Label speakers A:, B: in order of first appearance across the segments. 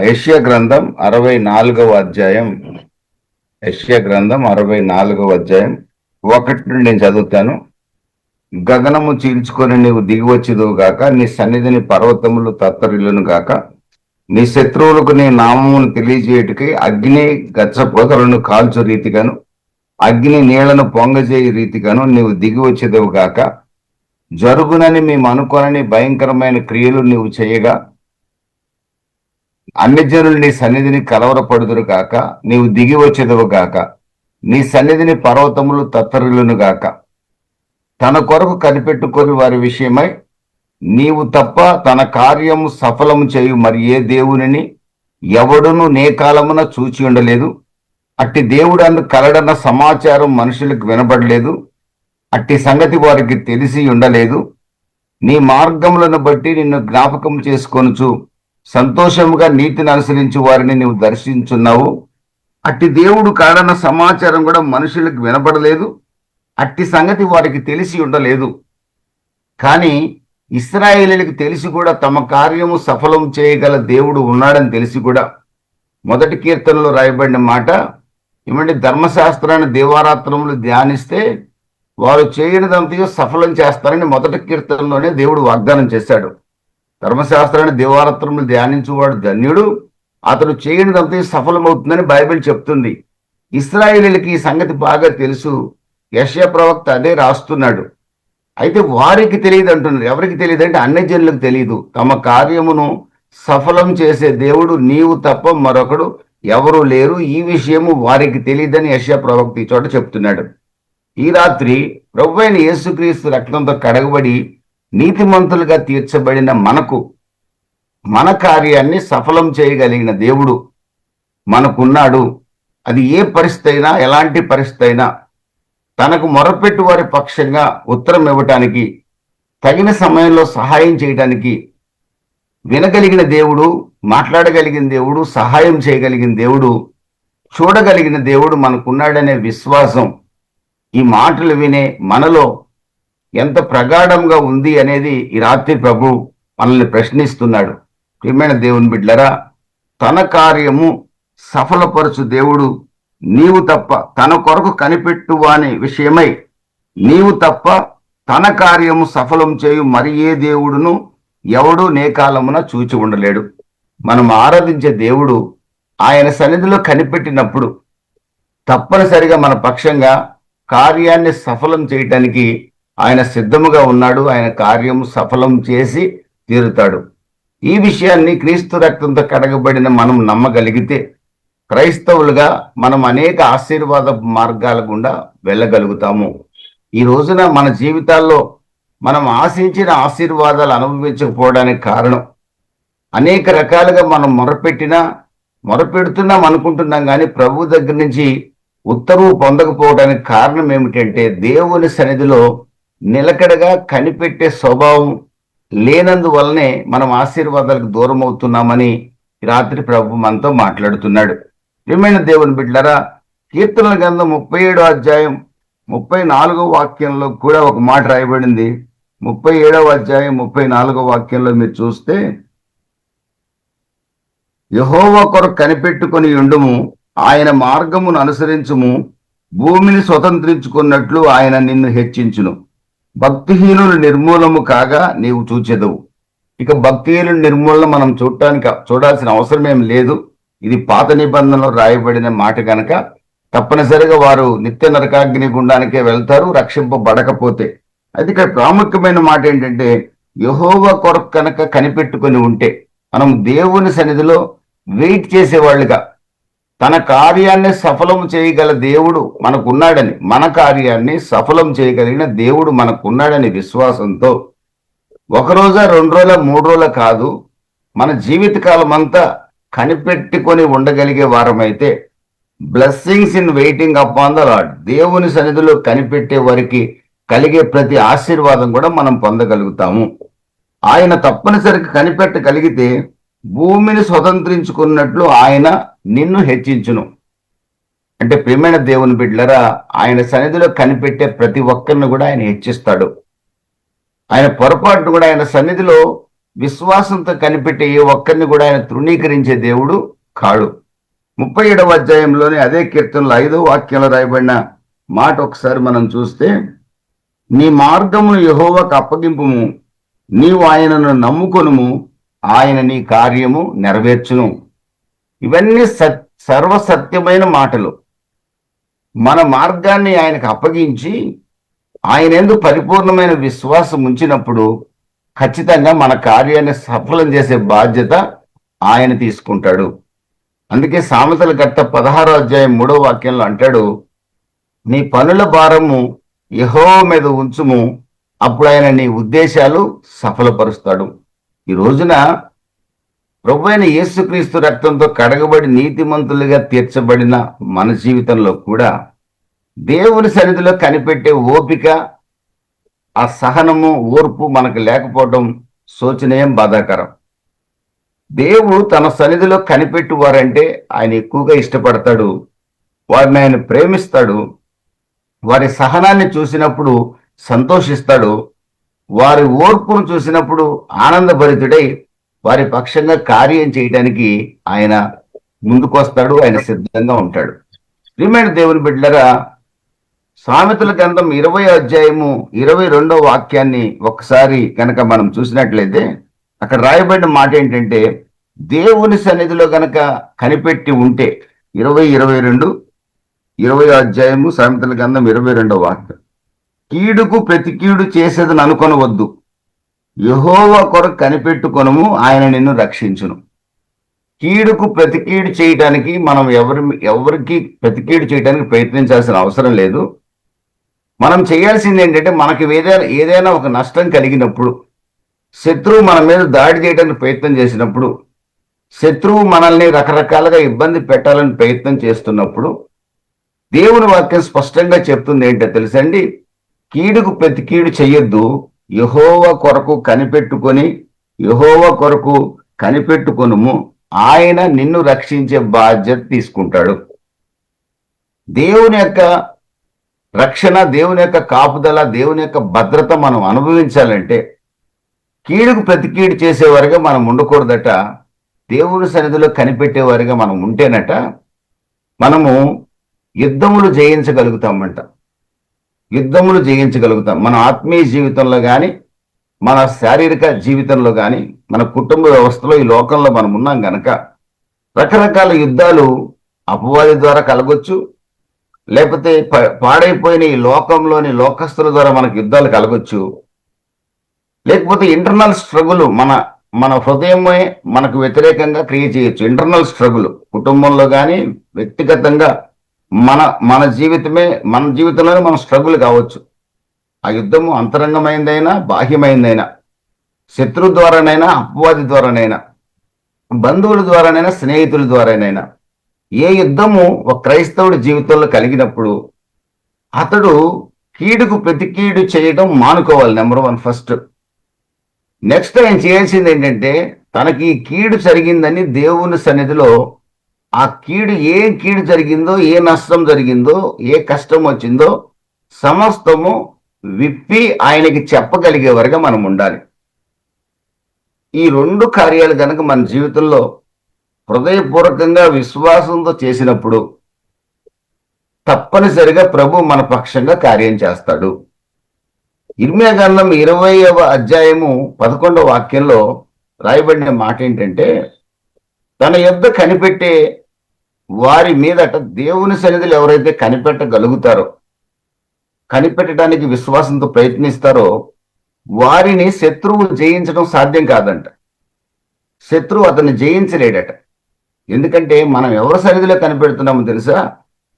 A: యెషయా గ్రంథం 64వ అధ్యాయం. యెషయా గ్రంథం 64వ అధ్యాయం 1 నుండి నేను చదువుతాను. గగనము చీల్చుకొని నీవు దిగివచ్చుదువు గాక, నీ సన్నిధిని పర్వతములు తత్తరిల్లును గాక. నీ శత్రువులకు నీ నామమును తెలియజేయుటకై అగ్ని గచ్చ పొదలను కాల్చు రీతిగాను, అగ్ని నీళ్లను పొంగజేయ రీతిగాను నీవు దిగివచ్చేదవు గాక. జరుగునని మేము అనుకోనని భయంకరమైన క్రియలు నీవు చేయగా, అన్ని జనులు నీ సన్నిధిని కలవరపడుదురు గాక. నీవు దిగి వచ్చేదవు గాక, నీ సన్నిధిని పర్వతములు తత్తరిల్లును గాక. తన కొరకు కనిపెట్టుకొని వారి విషయమై నీవు తప్ప తన కార్యము సఫలము చేయు మరి ఏ దేవునిని ఎవడును నే కాలమున చూచి ఉండలేదు. అట్టి దేవుడు అందు కలడన్న సమాచారం మనుషులకు వినబడలేదు. అట్టి సంగతి వారికి తెలిసి ఉండలేదు. నీ మార్గములను బట్టి నిన్ను జ్ఞాపకం చేసుకొనుచు సంతోషముగా నీతిని అనుసరించి వారిని నీవు దర్శించున్నావు. అట్టి దేవుడు కాడన్న సమాచారం కూడా మనుషులకు వినబడలేదు. అట్టి సంగతి వారికి తెలిసి ఉండలేదు. కానీ ఇశ్రాయేలీయులకు తెలిసి కూడా తమ కార్యము సఫలం చేయగల దేవుడు ఉన్నాడని తెలిసి కూడా, మొదటి కీర్తనలో రాయబడిన మాట ఏమంటే, ధర్మశాస్త్రాన్ని దేవారాత్రములు ధ్యానిస్తే వారు చేయనిదంతయో సఫలం చేస్తారని మొదటి కీర్తనలోనే దేవుడు వాగ్దానం చేశాడు. ధర్మశాస్త్రాన్ని దేవారాత్రములు ధ్యానించువాడు ధన్యుడు, అతడు చేయనిదంతయో సఫలమవుతుందని బైబిల్ చెప్తుంది. ఇశ్రాయేలీయులకి ఈ సంగతి బాగా తెలుసు. యెషయా ప్రవక్త అదే రాస్తున్నాడు. అయితే వారికి తెలియదు అంటున్నారు. ఎవరికి తెలియదు అంటే అన్యజనులకు తెలియదు. తమ కార్యమును సఫలం చేసే దేవుడు నీవు తప్ప మరొకడు ఎవరు లేరు, ఈ విషయము వారికి తెలియదని యెషయా ప్రవక్త ఈ చోట చెప్తున్నాడు. ఈ రాత్రి ప్రభువైన యేసుక్రీస్తు రక్తంతో కడగబడి నీతిమంతులుగా తీర్చబడిన మనకు మన కార్యాన్ని సఫలం చేయగలిగిన దేవుడు మనకున్నాడు. అది ఏ పరిస్థితి అయినా, ఎలాంటి పరిస్థితి అయినా తనకు మొరపెట్టు వారి పక్షంగా ఉత్తరం ఇవ్వటానికి, తగిన సమయంలో సహాయం చేయటానికి వినగలిగిన దేవుడు, మాట్లాడగలిగిన దేవుడు, సహాయం చేయగలిగిన దేవుడు, చూడగలిగిన దేవుడు మనకున్నాడనే విశ్వాసం ఈ మాటలు వినే మనలో ఎంత ప్రగాఢంగా ఉంది అనేది ఈ రాత్రి ప్రభు మనల్ని ప్రశ్నిస్తున్నాడు. ప్రియమైన దేవుని బిడ్డలారా, తన కార్యము సఫలపరచు దేవుడు నీవు తప్ప, తన కొరకు కనిపెట్టువాని విషయమై నీవు తప్ప తన కార్యము సఫలం చేయు మరి ఏ దేవుడును ఎవడు నే కాలమున చూచి ఉండలేడు. మనం ఆరాధించే దేవుడు ఆయన సన్నిధిలో కనిపెట్టినప్పుడు తప్పనిసరిగా మన పక్షంగా కార్యాన్ని సఫలం చేయటానికి ఆయన సిద్ధముగా ఉన్నాడు. ఆయన కార్యము సఫలం చేసి తీరుతాడు. ఈ విషయాన్ని క్రీస్తు రక్తంతో కడగబడిన మనం నమ్మగలిగితే క్రైస్తవులుగా మనం అనేక ఆశీర్వాద మార్గాల గుండా వెళ్ళగలుగుతాము. ఈ రోజున మన జీవితాల్లో మనం ఆశించిన ఆశీర్వాదాలు అనుభవించకపోవడానికి కారణం, అనేక రకాలుగా మనం మొరపెడుతున్నాం అనుకుంటున్నాం, కానీ ప్రభు దగ్గర నుంచి ఉత్తర్వు పొందకపోవడానికి కారణం ఏమిటంటే దేవుని సన్నిధిలో నిలకడగా కనిపెట్టే స్వభావం లేనందువల్లనే మనం ఆశీర్వాదాలకు దూరం అవుతున్నామని రాత్రి ప్రభు మనతో మాట్లాడుతున్నాడు. ప్రియమైన దేవుని బిడ్డలారా, కీర్తనల గ్రంథం 37వ అధ్యాయం 34వ వాక్యంలో కూడా ఒక మాట రాయబడింది. 37వ అధ్యాయం 34వ వాక్యంలో మీరు చూస్తే, యెహోవా కొరకు కనిపెట్టుకొని ఉండుము, ఆయన మార్గమును అనుసరించుము, భూమిని స్వతంత్రించుకున్నట్లు ఆయన నిన్ను హెచ్చించును, భక్తిహీనులు నిర్మూలము కాగా నీవు చూచెదవు. ఇక భక్తిహీనుల నిర్మూలన మనం చూడాల్సిన అవసరం ఏం లేదు. ఇది పాత నిబంధనలో రాయబడిన మాట కనుక తప్పనిసరిగా వారు నిత్య నరకాగ్ని గుండానికే వెళ్తారు, రక్షింపబడకపోతే. అయితే ఇక్కడ ప్రాముఖ్యమైన మాట ఏంటంటే, యెహోవా కొరకు కనుక కనిపెట్టుకొని ఉంటే మనం దేవుని సన్నిధిలో వెయిట్ చేసేవాళ్ళుగా, తన కార్యాన్ని సఫలం చేయగల దేవుడు మనకున్నాడని, మన కార్యాన్ని సఫలం చేయగలిగిన దేవుడు మనకున్నాడని విశ్వాసంతో ఒకరోజా 2 రోజుల 3 రోజుల కాదు, మన జీవితకాలం అంతా కనిపెట్టుకొని ఉండగలిగే వారమైతే blessings in waiting upon the lord, దేవుని సన్నిధిలో కనిపెట్టే వారికి కలిగే ప్రతి ఆశీర్వాదం కూడా మనం పొందగలుగుతాము. ఆయన తప్పనిసరిగా కనిపెట్టగలిగితే భూమిని స్వతంత్రించుకున్నట్లు ఆయన నిన్ను హెచ్చించును. అంటే ప్రియమైన దేవుని బిడ్డలారా, ఆయన సన్నిధిలో కనిపెట్టే ప్రతి ఒక్కరిని కూడా ఆయన హెచ్చిస్తాడు. ఆయన పొరపాటును కూడా ఆయన సన్నిధిలో విశ్వాసంతో కనిపెట్టే ఏ ఒక్కరిని కూడా ఆయన తృణీకరించే దేవుడు కాడు. 37వ అధ్యాయంలోని అదే కీర్తనలో 5వ వాక్యంలో రాయబడిన మాట ఒకసారి మనం చూస్తే, నీ మార్గమును యెహోవాకు అప్పగింపుము, నీవు ఆయనను నమ్ముకొనుము, ఆయన నీ కార్యము నెరవేర్చును. ఇవన్నీ సర్వసత్యమైన మాటలు. మన మార్గాన్ని ఆయనకు అప్పగించి ఆయన యందు పరిపూర్ణమైన విశ్వాసం ఉంచినప్పుడు ఖచ్చితంగా మన కార్యాన్ని సఫలం చేసే బాధ్యత ఆయన తీసుకుంటాడు. అందుకే సామెతల కర్త 16వ అధ్యాయం 3వ వాక్యంలో అంటాడు, నీ పనుల భారము యెహోవా మీద ఉంచుము, అప్పుడు ఆయన నీ ఉద్దేశాలు సఫలపరుస్తాడు. ఈ రోజున ప్రభువైన యేసుక్రీస్తు రక్తంతో కడగబడి నీతిమంతులుగా తీర్చబడిన మన జీవితంలో కూడా దేవుని సన్నిధిలో కనిపెట్టే ఓపిక, ఆ సహనము, ఓర్పు మనకు లేకపోవడం శోచనీయం, బాధాకరం. దేవుడు తన సన్నిధిలో కనిపెట్టువారంటే ఆయన ఎక్కువగా ఇష్టపడతాడు, వారిని ఆయన ప్రేమిస్తాడు, వారి సహనాన్ని చూసినప్పుడు సంతోషిస్తాడు, వారి ఓర్పును చూసినప్పుడు ఆనందభరితుడై వారి పక్షంగా కార్యం చేయడానికి ఆయన ముందుకొస్తాడు, ఆయన సిద్ధంగా ఉంటాడు. ప్రియమైన దేవుని బిడ్డలారా, సామెతల గ్రంథం 20వ అధ్యాయము 22వ వాక్యాన్ని ఒకసారి కనుక మనం చూసినట్లయితే అక్కడ రాయబడిన మాట ఏంటంటే, దేవుని సన్నిధిలో గనక కనిపెట్టి ఉంటే, 20వ అధ్యాయము సామెతల గ్రంథం 22వ వాక్యం, కీడుకు ప్రతి కీడు చేసేదని అనుకొనవద్దు, యెహోవా కొరకు కనిపెట్టుకొనుము, ఆయన నిన్ను రక్షించును. కీడుకు ప్రతి కీడు చేయడానికి మనం ఎవరికి ప్రతి కీడు చేయడానికి ప్రయత్నించాల్సిన అవసరం లేదు. మనం చేయాల్సింది ఏంటంటే, మనకి ఏదైనా ఒక నష్టం కలిగినప్పుడు, శత్రువు మన మీద దాడి చేయడానికి ప్రయత్నం చేసినప్పుడు, శత్రువు మనల్ని రకరకాలుగా ఇబ్బంది పెట్టాలని ప్రయత్నం చేస్తున్నప్పుడు దేవుని వాక్యం స్పష్టంగా చెప్తుంది ఏంటో తెలుసండి, కీడుకు ప్రతి కీడు చెయ్యొద్దు, యెహోవా కొరకు కనిపెట్టుకొని, యెహోవా కొరకు కనిపెట్టుకొనుము, ఆయన నిన్ను రక్షించే బాధ్యత తీసుకుంటాడు. దేవుని యొక్క రక్షణ, దేవుని యొక్క కాపుదల, దేవుని యొక్క భద్రత మనం అనుభవించాలంటే కీడుకు ప్రతి కీడు చేసేవారిగా మనం ఉండకూడదట. దేవుని సన్నిధిలో కనిపెట్టేవారిగా మనం ఉంటేనట మనము యుద్ధములు జయించగలుగుతామంట. యుద్ధములు జయించగలుగుతాం. మన ఆత్మీయ జీవితంలో కానీ, మన శారీరక జీవితంలో కానీ, మన కుటుంబ వ్యవస్థలో, ఈ లోకంలో మనం ఉన్నాం గనక రకరకాల యుద్ధాలు అపవాది ద్వారా కలగొచ్చు, లేకపోతే పాడైపోయిన ఈ లోకంలోని లోకస్తుల ద్వారా మనకు యుద్ధాలు కలగొచ్చు, లేకపోతే ఇంటర్నల్ స్ట్రగుల్ మన హృదయమే మనకు వ్యతిరేకంగా క్రియేట్ చేయొచ్చు. ఇంటర్నల్ స్ట్రగుల్ కుటుంబంలో కానీ, వ్యక్తిగతంగా మన జీవితంలోనే మన స్ట్రగుల్ కావచ్చు. ఆ యుద్ధము అంతరంగమైందైనా, బాహ్యమైందైనా, శత్రు ద్వారానైనా, అపవాది ద్వారానైనా, బంధువుల ద్వారానైనా, స్నేహితుల ద్వారానైనా, ఏ యుద్ధము ఒక క్రైస్తవుడి జీవితంలో కలిగినప్పుడు అతడు కీడుకు ప్రతి కీడు చేయడం మానుకోవాలి. Number 1 first. నెక్స్ట్ ఆయన చేయాల్సింది ఏంటంటే, తనకి కీడు జరిగిందని దేవుని సన్నిధిలో ఆ కీడు, ఏ కీడు జరిగిందో, ఏ నష్టం జరిగిందో, ఏ కష్టం వచ్చిందో సమస్తము విప్పి ఆయనకి చెప్పగలిగే వరకు మనం ఉండాలి. ఈ 2 కార్యాలు కనుక మన జీవితంలో హృదయపూర్వకంగా విశ్వాసంతో చేసినప్పుడు తప్పనిసరిగా ప్రభు మన పక్షంగా కార్యం చేస్తాడు. ఇర్మియా గ్రంథం 20వ అధ్యాయము 11వ వాక్యంలో రాయబడిన మాట ఏంటంటే, తన యొద్ద కనిపెట్టే వారి మీదట దేవుని సన్నిధిలో ఎవరైతే కనిపెట్టగలుగుతారో, కనిపెట్టడానికి విశ్వాసంతో ప్రయత్నిస్తారో వారిని శత్రువు జయించడం సాధ్యం కాదంట. శత్రువు అతన్ని జయించలేడట. ఎందుకంటే మనం ఎవరి సన్నిధిలో కనిపెడుతున్నామో తెలుసా?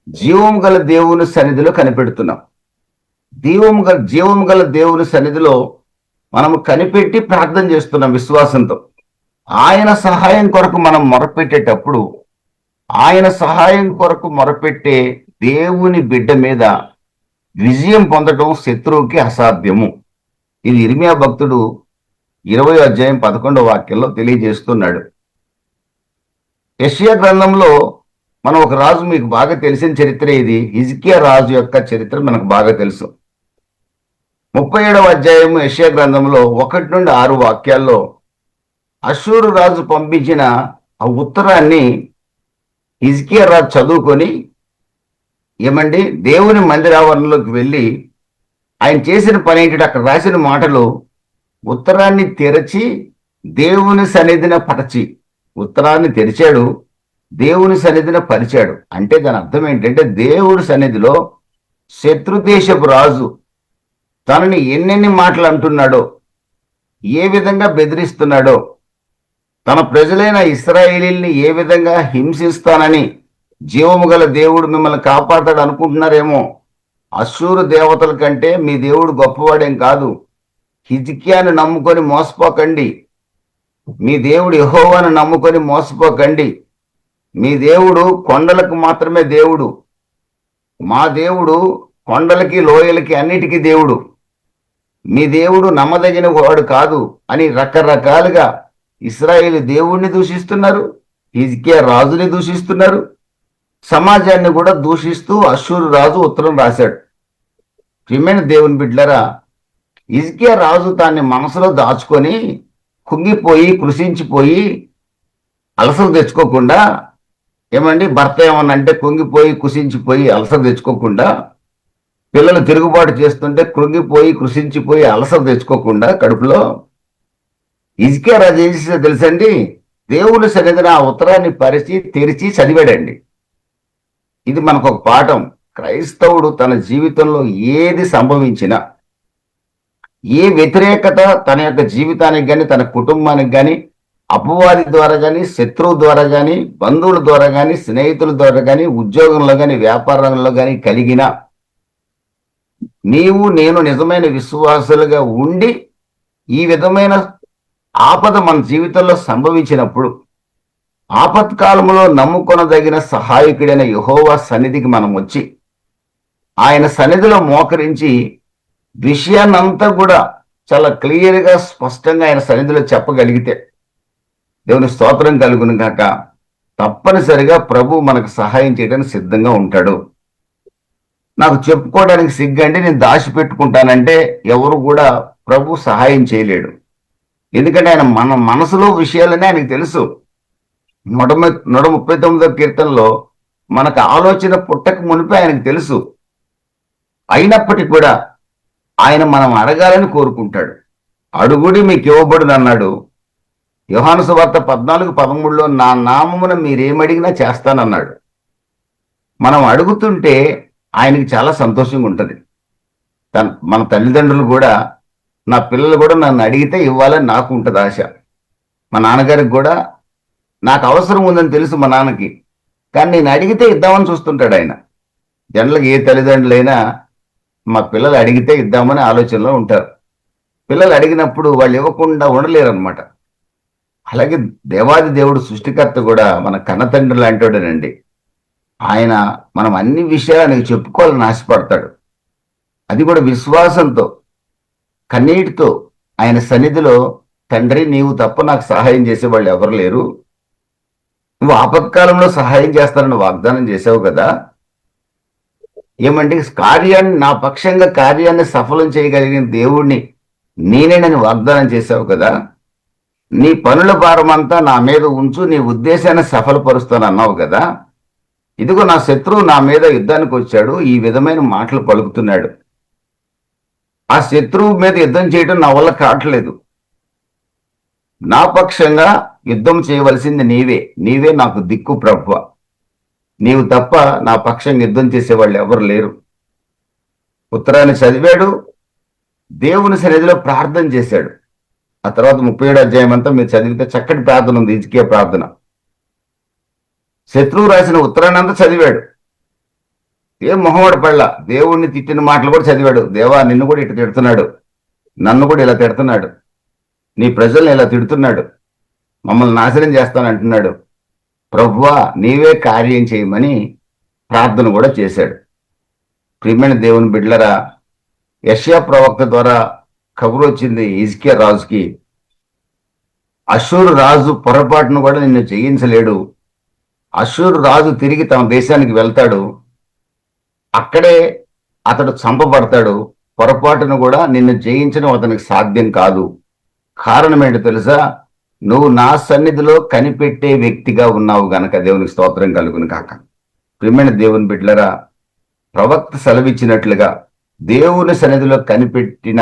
A: జీవం గల దేవుని సన్నిధిలో కనిపెడుతున్నాం. జీవం గల దేవుని సన్నిధిలో మనము కనిపెట్టి ప్రార్థన చేస్తున్నాం విశ్వాసంతో. ఆయన సహాయం కొరకు మనం మొరపెట్టేటప్పుడు, ఆయన సహాయం కొరకు మొరపెట్టే దేవుని బిడ్డ మీద విజయం పొందడం శత్రువుకి అసాధ్యము. ఇది ఇర్మియా భక్తుడు 20వ అధ్యాయం 11వ వాక్యంలో తెలియజేస్తున్నాడు. యెషయా గ్రంథంలో మనం ఒక రాజు, మీకు బాగా తెలిసిన చరిత్ర ఇది, హిజ్కియా రాజు యొక్క చరిత్ర మనకు బాగా తెలుసు. 37వ అధ్యాయం యెషయా గ్రంథంలో 1 నుండి 6 వాక్యాల్లో అష్షూరు రాజు పంపించిన ఆ ఉత్తరాన్ని హిజ్కియా రాజు చదువుకొని, ఏమండి, దేవుని మందిరావరణలోకి వెళ్ళి ఆయన చేసిన పని ఏంటంటే అక్కడ రాసిన మాటలు, ఉత్తరాన్ని తెరచి దేవుని సన్నిధిన పరచి, ఉత్తరాన్ని తెరిచాడు, దేవుని సన్నిధిన పరిచాడు. అంటే దాని అర్థం ఏంటంటే దేవుడి సన్నిధిలో శత్రుదేశపు రాజు తనని ఎన్నెన్ని మాటలు అంటున్నాడో, ఏ విధంగా బెదిరిస్తున్నాడో, తన ప్రజలైన ఇశ్రాయేలీల్ని ఏ విధంగా హింసిస్తానని, జీవము గల దేవుడు మిమ్మల్ని కాపాడతాడు అనుకుంటున్నారేమో, అశ్షూరు దేవతల కంటే మీ దేవుడు గొప్పవాడేం కాదు, హిజ్కియాను నమ్ముకొని మోసపోకండి, మీ దేవుడు యెహోవాను నమ్ముకొని మోసపోకండి, మీ దేవుడు కొండలకు మాత్రమే దేవుడు, మా దేవుడు కొండలకి లోయలకి అన్నిటికీ దేవుడు, మీ దేవుడు నమ్మదగిన వాడు కాదు అని రకరకాలుగా ఇశ్రాయేలు దేవుణ్ణి దూషిస్తున్నారు, హిజ్కియా రాజుని దూషిస్తున్నారు, సమాజాన్ని కూడా దూషిస్తూ అష్షూరు రాజు ఉత్తరం రాశాడు. ప్రియమైన దేవుని బిడ్డలారా, హిజ్కియా రాజు దాన్ని మనసులో దాచుకొని కుంగిపోయి కృషించిపోయి అలసలు తెచ్చుకోకుండా, ఏమండి, భర్త ఏమన్నా అంటే కుంగిపోయి కుసించిపోయి అలసలు తెచ్చుకోకుండా, పిల్లలు తిరుగుబాటు చేస్తుంటే కృంగిపోయి కృషించిపోయి అలసలు తెచ్చుకోకుండా కడుపులో, హిజ్కియా రాజు ఏం చేసిందో తెలుసండి, దేవుని సన్నిధిన ఆ ఉత్తరాన్ని పరిచి తెరిచి చదివాడండి. ఇది మనకు ఒక పాఠం. క్రైస్తవుడు తన జీవితంలో ఏది సంభవించినా, ఏ వ్యతిరేకత తన యొక్క జీవితానికి కానీ తన కుటుంబానికి కానీ అపవాది ద్వారా కానీ శత్రువు ద్వారా కానీ బంధువుల ద్వారా కానీ స్నేహితుల ద్వారా కానీ ఉద్యోగంలో కానీ వ్యాపారంలో కానీ కలిగిన, నీవు నేను నిజమైన విశ్వాసులుగా ఉండి ఈ విధమైన ఆపద మన జీవితంలో సంభవించినప్పుడు, ఆపత్కాలంలో నమ్ముకొనదగిన సహాయకుడైన యెహోవా సన్నిధికి మనం వచ్చి ఆయన సన్నిధిలో మోకరించి విషయాన్నంతా కూడా చాలా క్లియర్గా స్పష్టంగా ఆయన సన్నిధిలో చెప్పగలిగితే, దేవుని స్తోత్రం కలుగును గాక, తప్పనిసరిగా ప్రభు మనకు సహాయం చేయడానికి సిద్ధంగా ఉంటాడు. నాకు చెప్పుకోవడానికి సిగ్గండి, నేను దాచిపెట్టుకుంటానంటే ఎవరు కూడా ప్రభు సహాయం చేయలేడు. ఎందుకంటే ఆయన మన మనసులో విషయాలనే ఆయనకు తెలుసు. 139వ కీర్తనలో మనకు ఆలోచన పుట్టక మునిపే ఆయనకు తెలుసు. అయినప్పటికీ కూడా ఆయన మనం అడగాలని కోరుకుంటాడు. అడుగుడి మీకు ఇవ్వబడును అన్నాడు. యోహాను సువార్త 14:13లో నా నామమున మీరేమడిగినా చేస్తానన్నాడు. మనం అడుగుతుంటే ఆయనకి చాలా సంతోషంగా ఉంటుంది. మన తల్లిదండ్రులు కూడా, నా పిల్లలు కూడా నన్ను అడిగితే ఇవ్వాలని నాకు ఉంటుంది ఆశ. మా నాన్నగారికి కూడా నాకు అవసరం ఉందని తెలుసు మా నాన్నకి, కానీ నేను అడిగితే ఇద్దామని చూస్తుంటాడు ఆయన. జనరల్గా ఏ తల్లిదండ్రులైనా మా పిల్లలు అడిగితే ఇద్దామని ఆలోచనలో ఉంటారు. పిల్లలు అడిగినప్పుడు వాళ్ళు ఇవ్వకుండా ఉండలేరు అనమాట. అలాగే దేవాది దేవుడు సృష్టికర్త కూడా మన కన్నతండ్రి లాంటివాడేనండి. ఆయన మనం అన్ని విషయాలు ఆయనకు చెప్పుకోవాలని ఆశపడతాడు. అది కూడా విశ్వాసంతో, కన్నీటితో ఆయన సన్నిధిలో, తండ్రి నీవు తప్ప నాకు సహాయం చేసేవాళ్ళు ఎవరు లేరు, నువ్వు ఆపత్కాలంలో సహాయం చేస్తానని వాగ్దానం చేసావు కదా, ఏమంటే నా పక్షంగా కార్యాన్ని సఫలం చేయగలిగిన దేవుణ్ణి నేనేనని వాగ్దానం చేశావు కదా, నీ పనుల భారమంతా నా మీద ఉంచు, నీ ఉద్దేశాన్ని సఫలపరుస్తాను అన్నావు కదా, ఇదిగో నా శత్రువు నా మీద యుద్ధానికి వచ్చాడు, ఈ విధమైన మాటలు పలుకుతున్నాడు, ఆ శత్రువు మీద యుద్ధం చేయడం నా వల్ల కావట్లేదు, నా పక్షంగా యుద్ధం చేయవలసింది నీవే నాకు దిక్కు ప్రభువా, నీవు తప్ప నా పక్షంగా యుద్ధం చేసేవాళ్ళు ఎవరు లేరు. ఉత్తరాన్ని చదివాడు, దేవుని సన్నిధిలో ప్రార్థన చేశాడు. ఆ తర్వాత 37వ అధ్యాయం అంతా మీరు చదివితే చక్కటి ప్రార్థన ఉంది, హిజ్కియా ప్రార్థన. శత్రువు రాసిన ఉత్తరాన్ని అంతా చదివాడు, ఏం మొహమాట పడలా, దేవుణ్ణి తిట్టిన మాటలు కూడా చదివాడు. దేవా, నిన్ను కూడా ఇటు తిడుతున్నాడు, నన్ను కూడా ఇలా తిడుతున్నాడు, నీ ప్రజల్ని ఇలా తిడుతున్నాడు, మమ్మల్ని నాశనం చేస్తానంటున్నాడు, ప్రభువా నీవే కార్యం చేయమని ప్రార్థన కూడా చేశాడు. ప్రియమైన దేవుని బిడ్డలరా, యెషయా ప్రవక్త ద్వారా కబురు వచ్చింది హిజ్కియా రాజుకి, అష్షూరు రాజు పొరపాటును కూడా నిన్ను జయించలేడు, అష్షూరు రాజు తిరిగి తమ దేశానికి వెళ్తాడు, అక్కడే అతడు చంపబడతాడు, పొరపాటును కూడా నిన్ను జయించడం అతనికి సాధ్యం కాదు. కారణం ఏంటో తెలుసా, నువ్వు నా సన్నిధిలో కనిపెట్టే వ్యక్తిగా ఉన్నావు గనక దేవునికి స్తోత్రం కలుగును కాక. ప్రియమైన దేవుని బిడ్డలరా, ప్రవక్త సెలవిచ్చినట్లుగా దేవుని సన్నిధిలో కనిపెట్టిన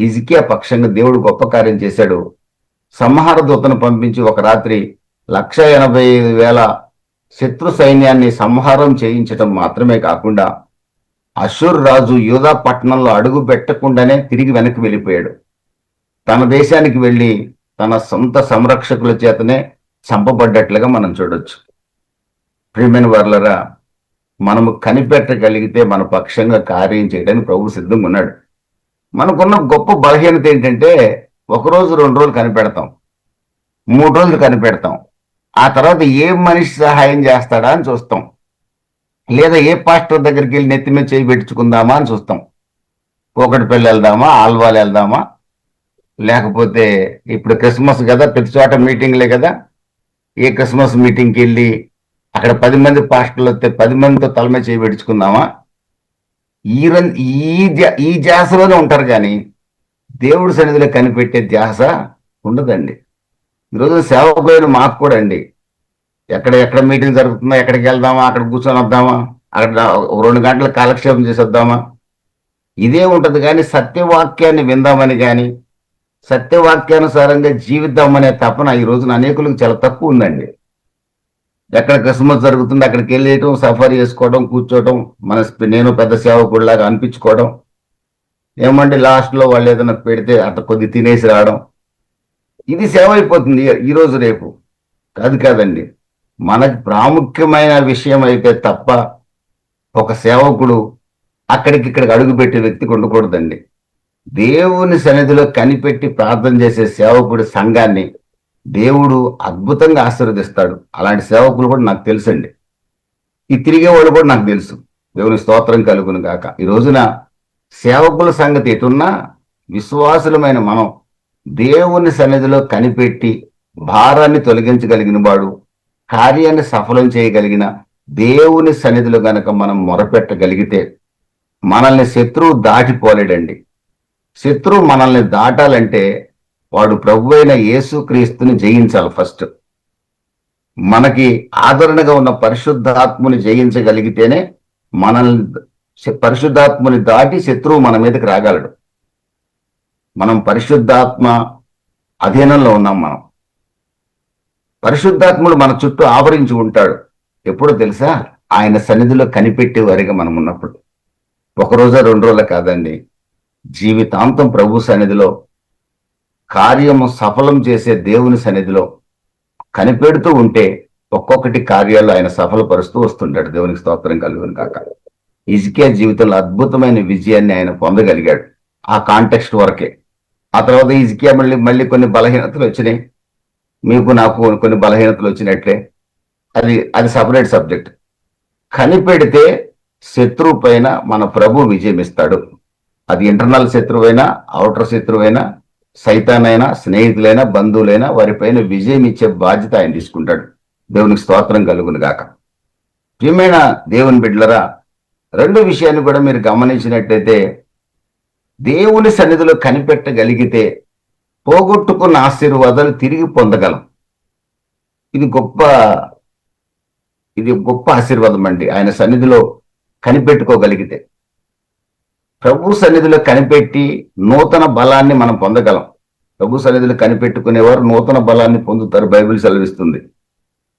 A: హిజ్కియా పక్షంగా దేవుడు గొప్ప కార్యం చేశాడు. సంహార దూతను పంపించి ఒక రాత్రి 1,85,000 శత్రు సైన్యాన్ని సంహారం చేయించటం మాత్రమే కాకుండా అషూర్ రాజు యూదా పట్టణంలో అడుగు పెట్టకుండానే తిరిగి వెనక్కి వెళ్ళిపోయాడు. తన దేశానికి వెళ్ళి తన సొంత సంరక్షకుల చేతనే చంపబడ్డట్లుగా మనం చూడొచ్చు. ప్రియమైన వర్లరా, మనము కనిపెట్టగలిగితే మన పక్షంగా కార్యం చేయడానికి ప్రభు సిద్ధంగా ఉన్నాడు. మనకున్న గొప్ప బలహీనత ఏంటంటే, 1 రోజు 2 రోజులు కనిపెడతాం, 3 రోజులు కనిపెడతాం, ఆ తర్వాత ఏ మనిషి సహాయం చేస్తాడా అని చూస్తాం, లేదా ఏ పాస్టర్ దగ్గరికి వెళ్ళి నెత్తి మీద చేయి పెట్టించుకుందామా అని చూస్తాం. కూకటిపల్లి వెళ్దామా, ఆల్వాలు వెళ్దామా, లేకపోతే ఇప్పుడు క్రిస్మస్ కదా, ప్రతి చోట మీటింగ్లే కదా, ఏ క్రిస్మస్ మీటింగ్కి వెళ్ళి అక్కడ 10 మంది పాస్టర్లు వస్తే 10 మందితో తల మీద చేయి పెట్టించుకుందామా, ఈ ధ్యాసలోనే ఉంటారు. కానీ దేవుడి సన్నిధిలో కనిపెట్టే ధ్యాస ఉండదండి. ఈరోజు సేవకులైన మాకు కూడా అండి, ఎక్కడ మీటింగ్ జరుగుతుందో ఎక్కడికి వెళ్దామా, అక్కడ కూర్చొని వద్దామా, అక్కడ 2 గంటలు కాలక్షేపం చేసి వద్దామా, ఇదే ఉంటది. కానీ సత్యవాక్యాన్ని విందామని కానీ సత్యవాక్యానుసారంగా జీవిద్దామనే తపన ఈ రోజున అనేకులకు చాలా తక్కువ ఉందండి. ఎక్కడ క్రిస్మస్ జరుగుతుంది అక్కడికి వెళ్ళేయటం, సఫర్ చేసుకోవడం, కూర్చోవడం, నేను పెద్ద సేవకుడిలాగా అనిపించుకోవడం, ఏమంటే లాస్ట్లో వాళ్ళు ఏదైనా పెడితే అట్లా కొద్ది తినేసి రావడం, ఇది సేవ అయిపోతుంది ఈ రోజు రేపు. కాదండి, మనకు ప్రాముఖ్యమైన విషయం అయితే తప్ప ఒక సేవకుడు ఇక్కడికి అడుగుపెట్టే వ్యక్తికి ఉండకూడదండి. దేవుని సన్నిధిలో కనిపెట్టి ప్రార్థన చేసే సేవకుడి సంఘాన్ని దేవుడు అద్భుతంగా ఆశీర్వదిస్తాడు. అలాంటి సేవకులు కూడా నాకు తెలుసండి, ఈ తిరిగే వాళ్ళు కూడా నాకు తెలుసు. దేవుని స్తోత్రం కలుగును గాక. ఈ రోజున సేవకుల సంగతి ఎటున్నా విశ్వాసులమైన మనం దేవుని సన్నిధిలో కనిపెట్టి భారాన్ని తొలగించగలిగిన వాడు, కార్యాన్ని సఫలం చేయగలిగిన దేవుని సన్నిధిలో గనక మనం మొరపెట్టగలిగితే మనల్ని శత్రువు దాటిపోలేడండి. శత్రువు మనల్ని దాటాలంటే వాడు ప్రభు అయిన యేసుక్రీస్తుని జయించాలి. ఫస్ట్ మనకి ఆదరణగా ఉన్న పరిశుద్ధాత్ముని జయించగలిగితేనే మనల్ని పరిశుద్ధాత్ముని దాటి శత్రువు మన మీదకి రాగలడు. మనం పరిశుద్ధాత్మ అధీనంలో ఉన్నాం. మనం పరిశుద్ధాత్ముడు మన చుట్టూ ఆవరించి ఉంటాడు. ఎప్పుడో తెలుసా? ఆయన సన్నిధిలో కనిపెట్టే వారిగా మనం ఉన్నప్పుడు. 1 రోజు 2 రోజులు కాదండి, జీవితాంతం ప్రభు సన్నిధిలో కార్యము సఫలం చేసే దేవుని సన్నిధిలో కనిపెడుతూ ఉంటే ఒక్కొక్కటి కార్యాలు ఆయన సఫలపరుస్తూ వస్తుంటాడు. దేవునికి స్తోత్రం కలుగును కాక. హిజ్కియా జీవితంలో అద్భుతమైన విజయాన్ని ఆయన పొందగలిగాడు ఆ కాంటెక్స్ట్ వరకే. ఆ తర్వాత హిజ్కియా మళ్ళీ కొన్ని బలహీనతలు వచ్చినాయి. మీకు నాకు కొన్ని బలహీనతలు వచ్చినట్లే, అది సపరేట్ సబ్జెక్ట్. కనిపెడితే శత్రువు పైన మన ప్రభు విజయం ఇస్తాడు. అది ఇంటర్నల్ శత్రువైనా, ఔటర్ శత్రువైనా, సైతానైనా, స్నేహితులైనా, బంధువులైనా వారిపైన విజయం ఇచ్చే బాధ్యత ఆయన తీసుకుంటాడు. దేవునికి స్తోత్రం కలుగును గాక. ప్రియమైన దేవుని బిడ్డలరా, 2 విషయాన్ని కూడా మీరు గమనించినట్టయితే, దేవుని సన్నిధిలో కనిపెట్టగలిగితే పోగొట్టుకున్న ఆశీర్వాదాలు తిరిగి పొందగలం. ఇది గొప్ప ఆశీర్వాదం అండి. ఆయన సన్నిధిలో కనిపెట్టుకోగలిగితే, ప్రభు సన్నిధిలో కనిపెట్టి నూతన బలాన్ని మనం పొందగలం. ప్రభు సన్నిధిలో కనిపెట్టుకునేవారు నూతన బలాన్ని పొందుతారు, బైబిల్ సెలవిస్తుంది.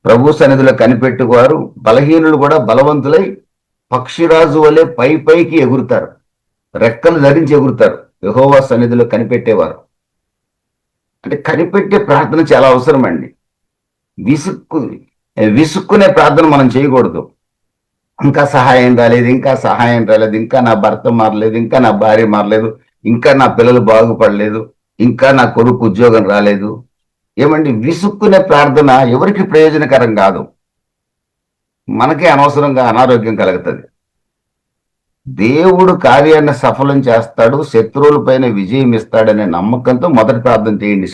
A: ప్రభు సన్నిధిలో కనిపెట్టువారు బలహీనులు కూడా బలవంతులై పక్షిరాజు వలె పైకి ఎగురుతారు, రెక్కలు ధరించి ఎగురుతారు. యెహోవా సన్నిధిలో కనిపెట్టేవారు అంటే కనిపెట్టే ప్రార్థన చాలా అవసరం అండి. విసుక్కునే ప్రార్థన మనం చేయకూడదు. ఇంకా సహాయం రాలేదు, ఇంకా నా భర్త మారలేదు, ఇంకా నా భార్య మారలేదు, ఇంకా నా పిల్లలు బాగుపడలేదు, ఇంకా నా కొడుకు ఉద్యోగం రాలేదు. ఏమండి, విసుక్కునే ప్రార్థన ఎవరికి ప్రయోజనకరం కాదు, మనకే అనవసరంగా అనారోగ్యం కలుగుతుంది. దేవుడు కార్యాన్ని సఫలం చేస్తాడు, శత్రువుల పైన విజయం ఇస్తాడనే నమ్మకంతో మొదటి ప్రార్థన చేయండి.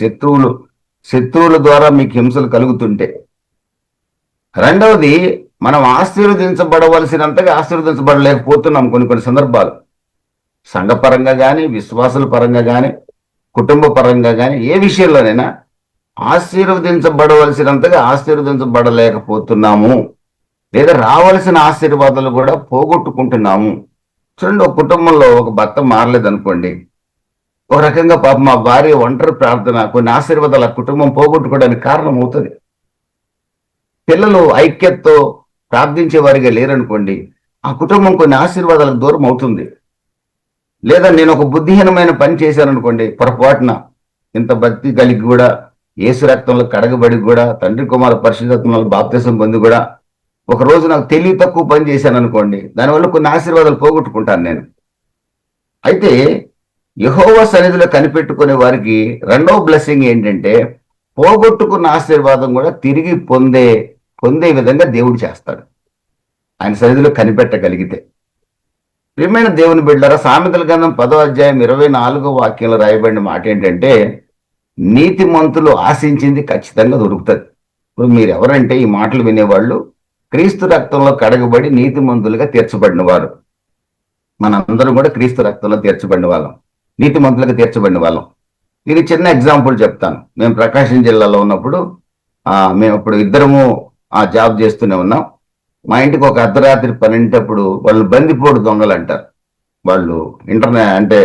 A: శత్రువుల ద్వారా మీకు హింసలు కలుగుతుంటే. రెండవది, మనం ఆశీర్వదించబడవలసినంతగా ఆశీర్వదించబడలేకపోతున్నాం కొన్ని సందర్భాలు. సంఘపరంగా కానీ, విశ్వాసుల పరంగా కానీ, కుటుంబ పరంగా కానీ, ఏ విషయంలోనైనా ఆశీర్వదించబడవలసినంతగా ఆశీర్వదించబడలేకపోతున్నాము, లేదా రావలసిన ఆశీర్వాదాలు కూడా పోగొట్టుకుంటున్నాము. చూడండి, ఒక కుటుంబంలో ఒక భర్త మారలేదనుకోండి, ఒక రకంగా పాప మా భార్య ఒంటరి ప్రార్థన కొన్ని ఆశీర్వాదాలు ఆ కుటుంబం పోగొట్టుకోవడానికి కారణం అవుతుంది. పిల్లలు ఐక్యతతో ప్రార్థించే వారిగా లేరనుకోండి, ఆ కుటుంబం కొన్ని ఆశీర్వాదాలకు దూరం అవుతుంది. లేదా నేను ఒక బుద్ధిహీనమైన పని చేశాను అనుకోండి, పొరపాటున ఇంత భక్తి కలిగి కూడా, యేసు రక్తంలో కడగబడి కూడా, తండ్రి కుమార పరిశుద్ధాత్మలో బాప్తిసం పొంది కూడా ఒక రోజు నాకు తెలివి తక్కువ పని చేశాను అనుకోండి, దానివల్ల కొన్ని ఆశీర్వాదాలు పోగొట్టుకుంటాను నేను. అయితే యెహోవా సన్నిధిలో కనిపెట్టుకునే వారికి రెండవ బ్లెస్సింగ్ ఏంటంటే, పోగొట్టుకున్న ఆశీర్వాదం కూడా తిరిగి పొందే విధంగా దేవుడు చేస్తాడు, ఆయన సన్నిధిలో కనిపెట్టగలిగితే. ప్రియమైన దేవుని బిడ్డలారా, సామెతల గ్రంథం 10వ అధ్యాయం 24వ వాక్యంలో రాయబడిన మాట ఏంటంటే, నీతిమంతులు ఆశించింది ఖచ్చితంగా దొరుకుతుంది. ఇప్పుడు మీరు ఎవరంటే ఈ మాటలు వినేవాళ్ళు క్రీస్తు రక్తంలో కడగబడి నీతిమంతులుగా తీర్చబడిన వారు. మనందరం కూడా క్రీస్తు రక్తంలో తీర్చబడిన వాళ్ళం, నీతిమంతులుగా తీర్చబడిన వాళ్ళం. ఇది చిన్న ఎగ్జాంపుల్ చెప్తాను. మేము ప్రకాశం జిల్లాలో ఉన్నప్పుడు మేము ఇప్పుడు ఇద్దరము జాబ్ చేస్తూనే ఉన్నాం. మా ఇంటికి ఒక అర్ధరాత్రి 12 వాళ్ళు బందిపోటు దొంగలు అంటారు. వాళ్ళు అంటే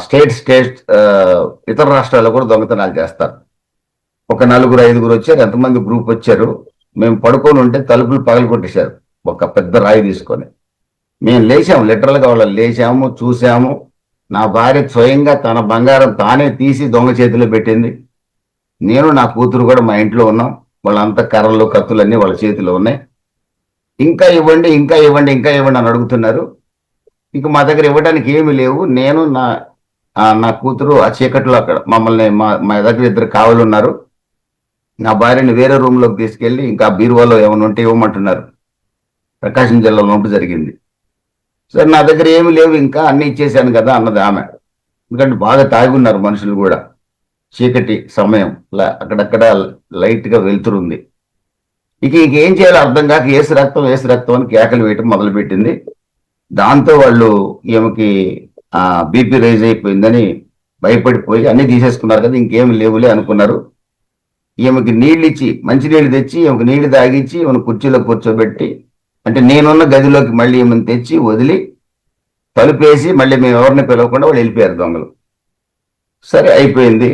A: స్టేట్ ఇతర రాష్ట్రాల్లో కూడా దొంగతనాలు చేస్తారు. ఒక 4-5 వచ్చారు, ఎంతమంది గ్రూప్ వచ్చారు. మేము పడుకొని ఉంటే తలుపులు పగలు కొట్టేశారు ఒక పెద్ద రాయి తీసుకొని. మేము లేచాము, లిటరల్ గా వాళ్ళు లేచాము, చూసాము. నా భార్య స్వయంగా తన బంగారం తానే తీసి దొంగ చేతిలో పెట్టింది. నేను నా కూతురు కూడా మా ఇంట్లో ఉన్నాం. వాళ్ళంతా కర్రలు కత్తులన్నీ వాళ్ళ చేతిలో ఉన్నాయి. ఇంకా ఇవ్వండి, ఇంకా ఇవ్వండి, ఇంకా ఇవ్వండి అని అడుగుతున్నారు. ఇక మా దగ్గర ఇవ్వడానికి ఏమీ లేవు. నేను నా కూతురు ఆ చీకట్లో అక్కడ మమ్మల్ని మా దగ్గర ఇద్దరు కావలు ఉన్నారు. నా భార్యని వేరే రూమ్ లోకి తీసుకెళ్లి ఇంకా బీరువాలో ఏమైనా ఉంటే ఇవ్వమంటున్నారు. ప్రకాశం జిల్లాలో నొప్పి జరిగింది. సరే, నా దగ్గర ఏమి లేవు, ఇంకా అన్ని ఇచ్చేసాను కదా అన్నది ఆమె. ఎందుకంటే బాగా తాగి ఉన్నారు మనుషులు కూడా. చీకటి సమయం, అక్కడక్కడ లైట్ గా వెళ్తురుంది. ఇక ఏం చేయాలో అర్థం కాక ఏసు రక్తం అని కేకలు వేయటం మొదలుపెట్టింది. దాంతో వాళ్ళు ఈమెకి బీపీ రైజ్ అయిపోయిందని భయపడిపోయి అన్ని తీసేసుకున్నారు కదా, ఇంకేమి లేవులే అనుకున్నారు. ఈమెకి నీళ్ళు ఇచ్చి, మంచినీళ్ళు తెచ్చి ఈమెకి నీళ్లు తాగించి ఈమెను కుర్చీలో కూర్చోబెట్టి, అంటే నేనున్న గదిలోకి మళ్ళీ ఈమెను తెచ్చి వదిలి తలుపేసి మళ్ళీ మేము ఎవరిని పిలవకుండా వాళ్ళు వెళ్ళిపోయారు దొంగలు. సరే, అయిపోయింది.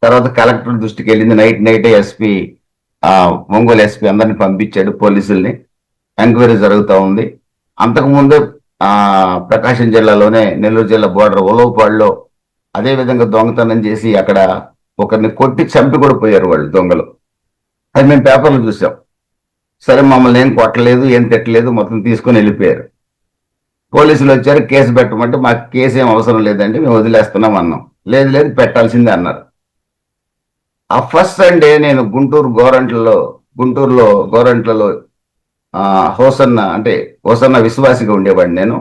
A: తర్వాత కలెక్టర్ దృష్టికి వెళ్ళింది. నైటే ఎస్పీ, ఒంగోలు ఎస్పీ అందరిని పంపించాడు, పోలీసుల్ని. ఎంక్వైరీ జరుగుతూ ఉంది. అంతకుముందే ప్రకాశం జిల్లాలోనే నెల్లూరు జిల్లా బోర్డర్ ఉలవపాడులో అదే విధంగా దొంగతనం చేసి అక్కడ ఒకరిని కొట్టి చంపి కూడా పోయారు వాళ్ళు దొంగలు. అది మేము పేపర్లు చూసాం. సరే, మమ్మల్ని ఏం కొట్టలేదు, ఏం తిట్టలేదు, మొత్తం తీసుకొని వెళ్ళిపోయారు. పోలీసులు వచ్చారు, కేసు పెట్టమంటే మాకు కేసు ఏం అవసరం లేదండి, మేము వదిలేస్తున్నాం అన్నాం. లేదు పెట్టాల్సిందే అన్నారు. ఆ ఫస్ట్ సండే నేను గుంటూరులో గోరంట్లలో హోసన్న విశ్వాసిగా ఉండేవాడిని నేను.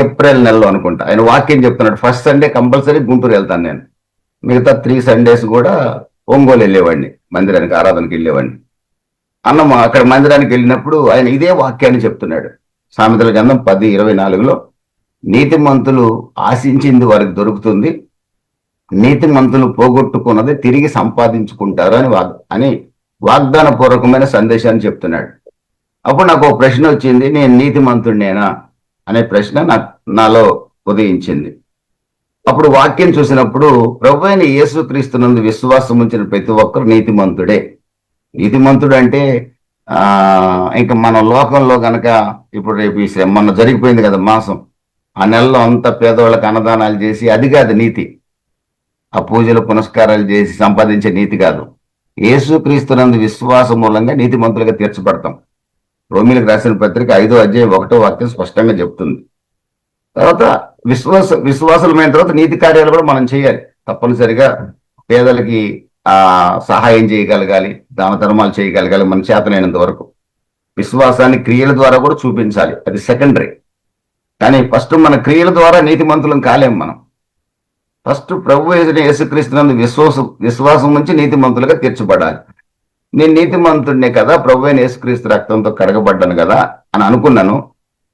A: ఏప్రిల్ నెలలో అనుకుంటా. ఆయన వాక్యం చెప్తున్నాడు, ఫస్ట్ సండే కంపల్సరీ గుంటూరు వెళ్తాను నేను, మిగతా 3 సండేస్ కూడా ఒంగోలు వెళ్ళేవాడిని, మందిరానికి ఆరాధనకి వెళ్ళేవాడిని. అక్కడ మందిరానికి వెళ్ళినప్పుడు ఆయన ఇదే వాక్యాన్ని చెప్తున్నాడు. సామెతల గ్రంథం 10:24లో నీతిమంతులు ఆశించింది వారికి దొరుకుతుంది, నీతిమంతులు పోగొట్టుకున్నది తిరిగి సంపాదించుకుంటారు అని వాగ్దాన పూర్వకమైన సందేశాన్ని చెప్తున్నాడు. అప్పుడు నాకు ఒక ప్రశ్న వచ్చింది, నేను నీతిమంతుడినేనా అనే ప్రశ్న నాలో ఉదయించింది. అప్పుడు వాక్యం చూసినప్పుడు ప్రభువైన యేసుక్రీస్తునందు విశ్వాసం ఉంచిన ప్రతి ఒక్కరు నీతిమంతుడే. నీతిమంతుడు అంటే ఇంకా మన లోకంలో గనక ఇప్పుడు రేపు మొన్న జరిగిపోయింది కదా మాసం, ఆ నెలలో అంతా పేదవాళ్ళకి అన్నదానాలు చేసి, అది కాదు నీతి. ఆ పూజలు పునస్కారాలు చేసి సంపాదించే నీతి కాదు. యేసుక్రీస్తునందు విశ్వాసం మూలంగా నీతిమంతులుగా తీర్చబడతాం. రోమీలకు రాసిన పత్రిక 5వ అధ్యాయం 1వ వాక్యం స్పష్టంగా చెప్తుంది. తర్వాత విశ్వాసులమైన తర్వాత నీతి కార్యాలు కూడా మనం చేయాలి. తప్పనిసరిగా పేదలకి సహాయం చేయగలగాలి, దాన ధర్మాలు చేయగలగాలి మన చేతనైనంత వరకు. విశ్వాసాన్ని క్రియల ద్వారా కూడా చూపించాలి, అది సెకండరీ. కానీ ఫస్ట్ మన క్రియల ద్వారా నీతిమంతులం కాలేం మనం. ఫస్ట్ ప్రభు యేసుక్రీస్తునందు విశ్వాసం నుంచి నీతిమంతులుగా తీర్చబడాలి. నేను నీతిమంతుడినే కదా, ప్రభు అయిన యేసుక్రీస్తు రక్తంతో కడగబడ్డాను కదా అని అనుకున్నాను.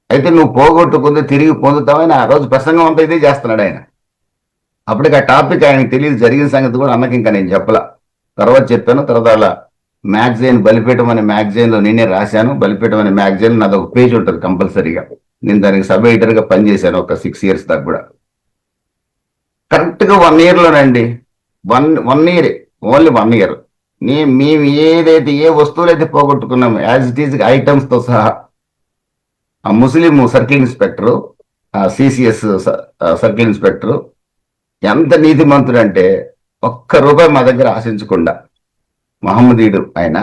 A: అయితే నువ్వు పోగొట్టుకుంది తిరిగి పొందుతావని ఆ రోజు ప్రసంగం అంతా ఇదే చేస్తున్నాడు ఆయన. అప్పటికి ఆ టాపిక్ ఆయనకు తెలియదు, జరిగిన సంగతి కూడా అన్నకి ఇంకా నేను చెప్పలా. తర్వాత చెప్పాను. తర్వాత అలా మ్యాగజైన్ బలిపీఠం అనే మ్యాగజైన్ లో నేనే రాశాను. బలిపీఠం అనే మ్యాగజైన్ నాది ఒక పేజ్ ఉంటుంది కంపల్సరీగా. నేను దానికి సబ్ ఎడిటర్ గా పనిచేశాను ఒక 6 years దాకా కూడా. కరెక్ట్ గా 1 year లోనండి, వన్ ఇయర్, ఓన్లీ 1 year, మేము ఏదైతే ఏ వస్తువులు అయితే పోగొట్టుకున్నాము యాజ్ ఇట్ ఈజ్ ఐటమ్స్ తో సహా, ఆ ముస్లిం circle inspector, CCS circle inspector ఎంత నీతిమంతుడు అంటే ₹1 మా దగ్గర ఆశించకుండా, మహమ్మదీయుడు ఆయన,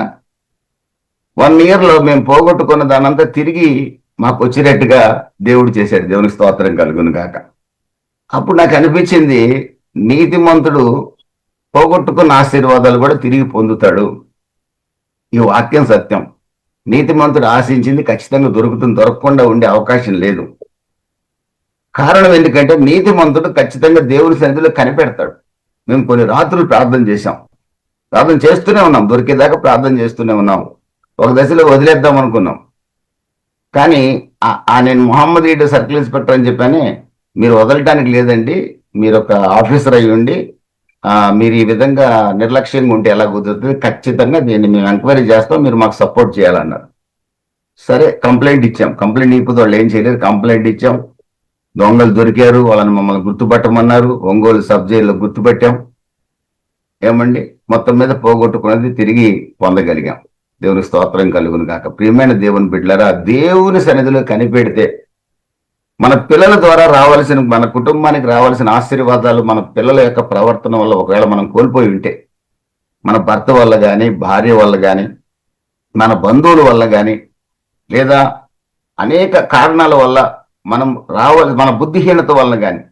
A: 1 year లో మేము పోగొట్టుకున్న దానంతా తిరిగి మాకు వచ్చినట్టుగా దేవుడు చేశాడు. దేవునికి స్తోత్రం కలుగును గాక. అప్పుడు నాకు అనిపించింది, నీతిమంతుడు పోగొట్టుకున్న ఆశీర్వాదాలు కూడా తిరిగి పొందుతాడు. ఈ వాక్యం సత్యం. నీతిమంతుడు ఆశించింది ఖచ్చితంగా దొరుకుతుంది, దొరకకుండా ఉండే అవకాశం లేదు. కారణం ఎందుకంటే నీతిమంతుడు ఖచ్చితంగా దేవుని సన్నిధిలో కనిపెడతాడు. మేము కొన్ని రాత్రులు ప్రార్థన చేశాం, ప్రార్థన చేస్తూనే ఉన్నాం, దొరికేదాకా ప్రార్థన చేస్తూనే ఉన్నాం. ఒక దశలో వదిలేద్దాం అనుకున్నాం. కానీ నేను మహమ్మదీయుడు సర్కిల్ ఇన్స్పెక్టర్ అని చెప్పానే, మీరు వదలటానికి లేదండి, మీరు ఒక ఆఫీసర్ అయ్యి ఉండి మీరు ఈ విధంగా నిర్లక్ష్యంగా ఉంటే ఎలా కుదురుతుంది, ఖచ్చితంగా దీన్ని మేము ఎంక్వైరీ చేస్తాం, మీరు మాకు సపోర్ట్ చేయాలన్నారు. సరే, కంప్లైంట్ ఇచ్చాం. కంప్లైంట్ ఇప్పుడు వాళ్ళు ఏం చేయలేదు, కంప్లైంట్ ఇచ్చాం. దొంగలు దొరికారు, వాళ్ళని మమ్మల్ని గుర్తుపట్టమన్నారు. ఒంగోలు సబ్ జైల్లో గుర్తుపెట్టాం. ఏమండి, మొత్తం మీద పోగొట్టుకున్నది తిరిగి పొందగలిగాం. దేవుని స్తోత్రం కలుగును కాక. ప్రియమైన దేవుని బిడ్డలారా, దేవుని సన్నిధిలో కనిపెడితే మన పిల్లల ద్వారా రావాల్సిన, మన కుటుంబానికి రావాల్సిన ఆశీర్వాదాలు మన పిల్లల యొక్క ప్రవర్తన వల్ల ఒకవేళ మనం కోల్పోయి ఉంటే, మన భర్త వల్ల కానీ, భార్య వల్ల కానీ, మన బంధువుల వల్ల కానీ, లేదా అనేక కారణాల వల్ల మనం మన బుద్ధిహీనత వల్ల కానీ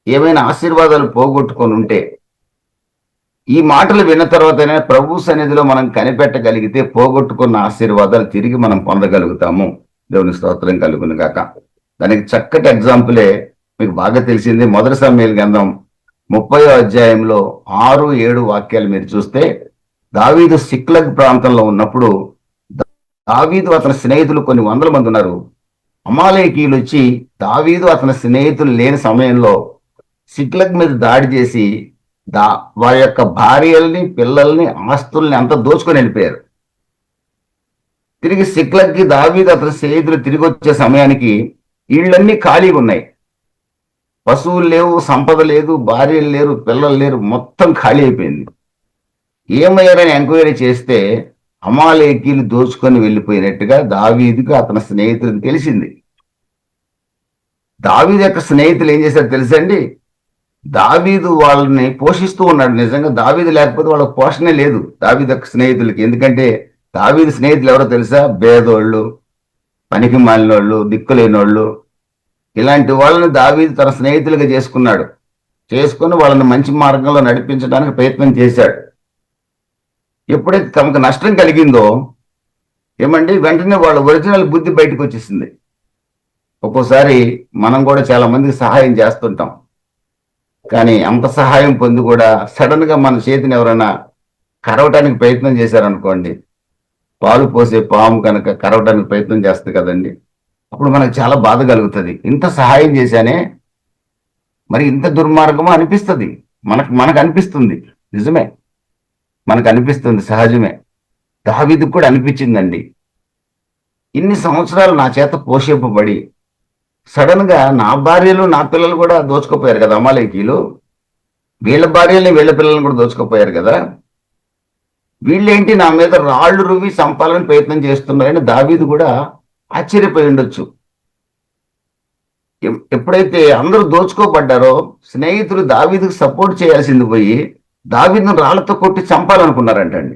A: ఏమైనా ఆశీర్వాదాలు పోగొట్టుకొని ఉంటే, ఈ మాటలు విన్న తర్వాతనే ప్రభు సన్నిధిలో మనం కనిపెట్టగలిగితే పోగొట్టుకున్న ఆశీర్వాదాలు తిరిగి మనం పొందగలుగుతాము. దేవుని స్తోత్రం కలుగును గాక. దానికి చక్కటి ఎగ్జాంపులే మీకు బాగా తెలిసింది. మొదటి సమూయేలు గ్రంథం 30వ అధ్యాయంలో 6-7 వాక్యాలు మీరు చూస్తే, దావీదు సిక్లగ్ ప్రాంతంలో ఉన్నప్పుడు దావీదు అతని స్నేహితులు కొన్ని 100 మంది ఉన్నారు. అమాలేకీయులు వచ్చి దావీదు అతని స్నేహితులు లేని సమయంలో సిక్లగ్ మీద దాడి చేసి వారి యొక్క భార్యల్ని, పిల్లల్ని, ఆస్తుల్ని అంతా దోచుకొని వెళ్ళిపోయారు. తిరిగి సిక్లగ్కి దావీదు అతని స్నేహితులు తిరిగి వచ్చే సమయానికి ఇళ్ళన్నీ ఖాళీగా ఉన్నాయి. పశువులు లేవు, సంపద లేదు, భార్యలు లేరు, పిల్లలు లేరు, మొత్తం ఖాళీ అయిపోయింది. ఏమయ్యారని ఎంక్వైరీ చేస్తే అమాలేకీలు దోచుకొని వెళ్ళిపోయినట్టుగా దావీదుకు అతని స్నేహితులకు తెలిసింది. దావీదు యొక్క స్నేహితులు ఏం చేశారు తెలుసండి? దావీదు వాళ్ళని పోషిస్తూ ఉన్నాడు. నిజంగా దావీదు లేకపోతే వాళ్ళకి పోషణే లేదు దావీదు యొక్క స్నేహితులకి. ఎందుకంటే దావీదు స్నేహితులు ఎవరో తెలుసా? బేదోళ్ళు, పనికి మాలినోళ్ళు, దిక్కులేనోళ్ళు, ఇలాంటి వాళ్ళని దావీదు తన స్నేహితులుగా చేసుకుని వాళ్ళని మంచి మార్గంలో నడిపించడానికి ప్రయత్నం చేశాడు. ఎప్పుడైతే తమకు నష్టం కలిగిందో ఏమండి, వెంటనే వాళ్ళ ఒరిజినల్ బుద్ధి బయటకు వచ్చేసింది. ఒక్కోసారి మనం కూడా చాలా మందికి సహాయం చేస్తుంటాం, కానీ అంత సహాయం పొంది కూడా సడన్ గా మన చేతిని ఎవరైనా కరవటానికి ప్రయత్నం చేశారనుకోండి, పాలు పోసే పాము కనుక కరవటానికి ప్రయత్నం చేస్తుంది కదండి, అప్పుడు మనకు చాలా బాధ కలుగుతుంది. ఇంత సహాయం చేశానే, మరి ఇంత దుర్మార్గమో అనిపిస్తుంది. మనకు అనిపిస్తుంది, నిజమే, మనకు అనిపిస్తుంది, సహజమే. దావీదుకు కూడా అనిపించిందండి. ఇన్ని సంవత్సరాలు నా చేత పోషింపబడి సడన్ గా నా భార్యలు, నా పిల్లలు కూడా దోచుకుపోయారు కదా అమాలేకీయులు, వీళ్ళ భార్యల్ని, వీళ్ళ పిల్లల్ని కూడా దోచుకుపోయారు కదా, వీళ్ళేంటి నా మీద రాళ్లు రువ్వి చంపాలని ప్రయత్నం చేస్తున్నారని దావీదు కూడా ఆశ్చర్యపోయి ఉండొచ్చు. ఎప్పుడైతే అందరూ దోచుకోబడ్డారో స్నేహితులు దావీదుకు సపోర్ట్ చేయాల్సింది పోయి దావీదును రాళ్లతో కొట్టి చంపాలనుకున్నారంటండి.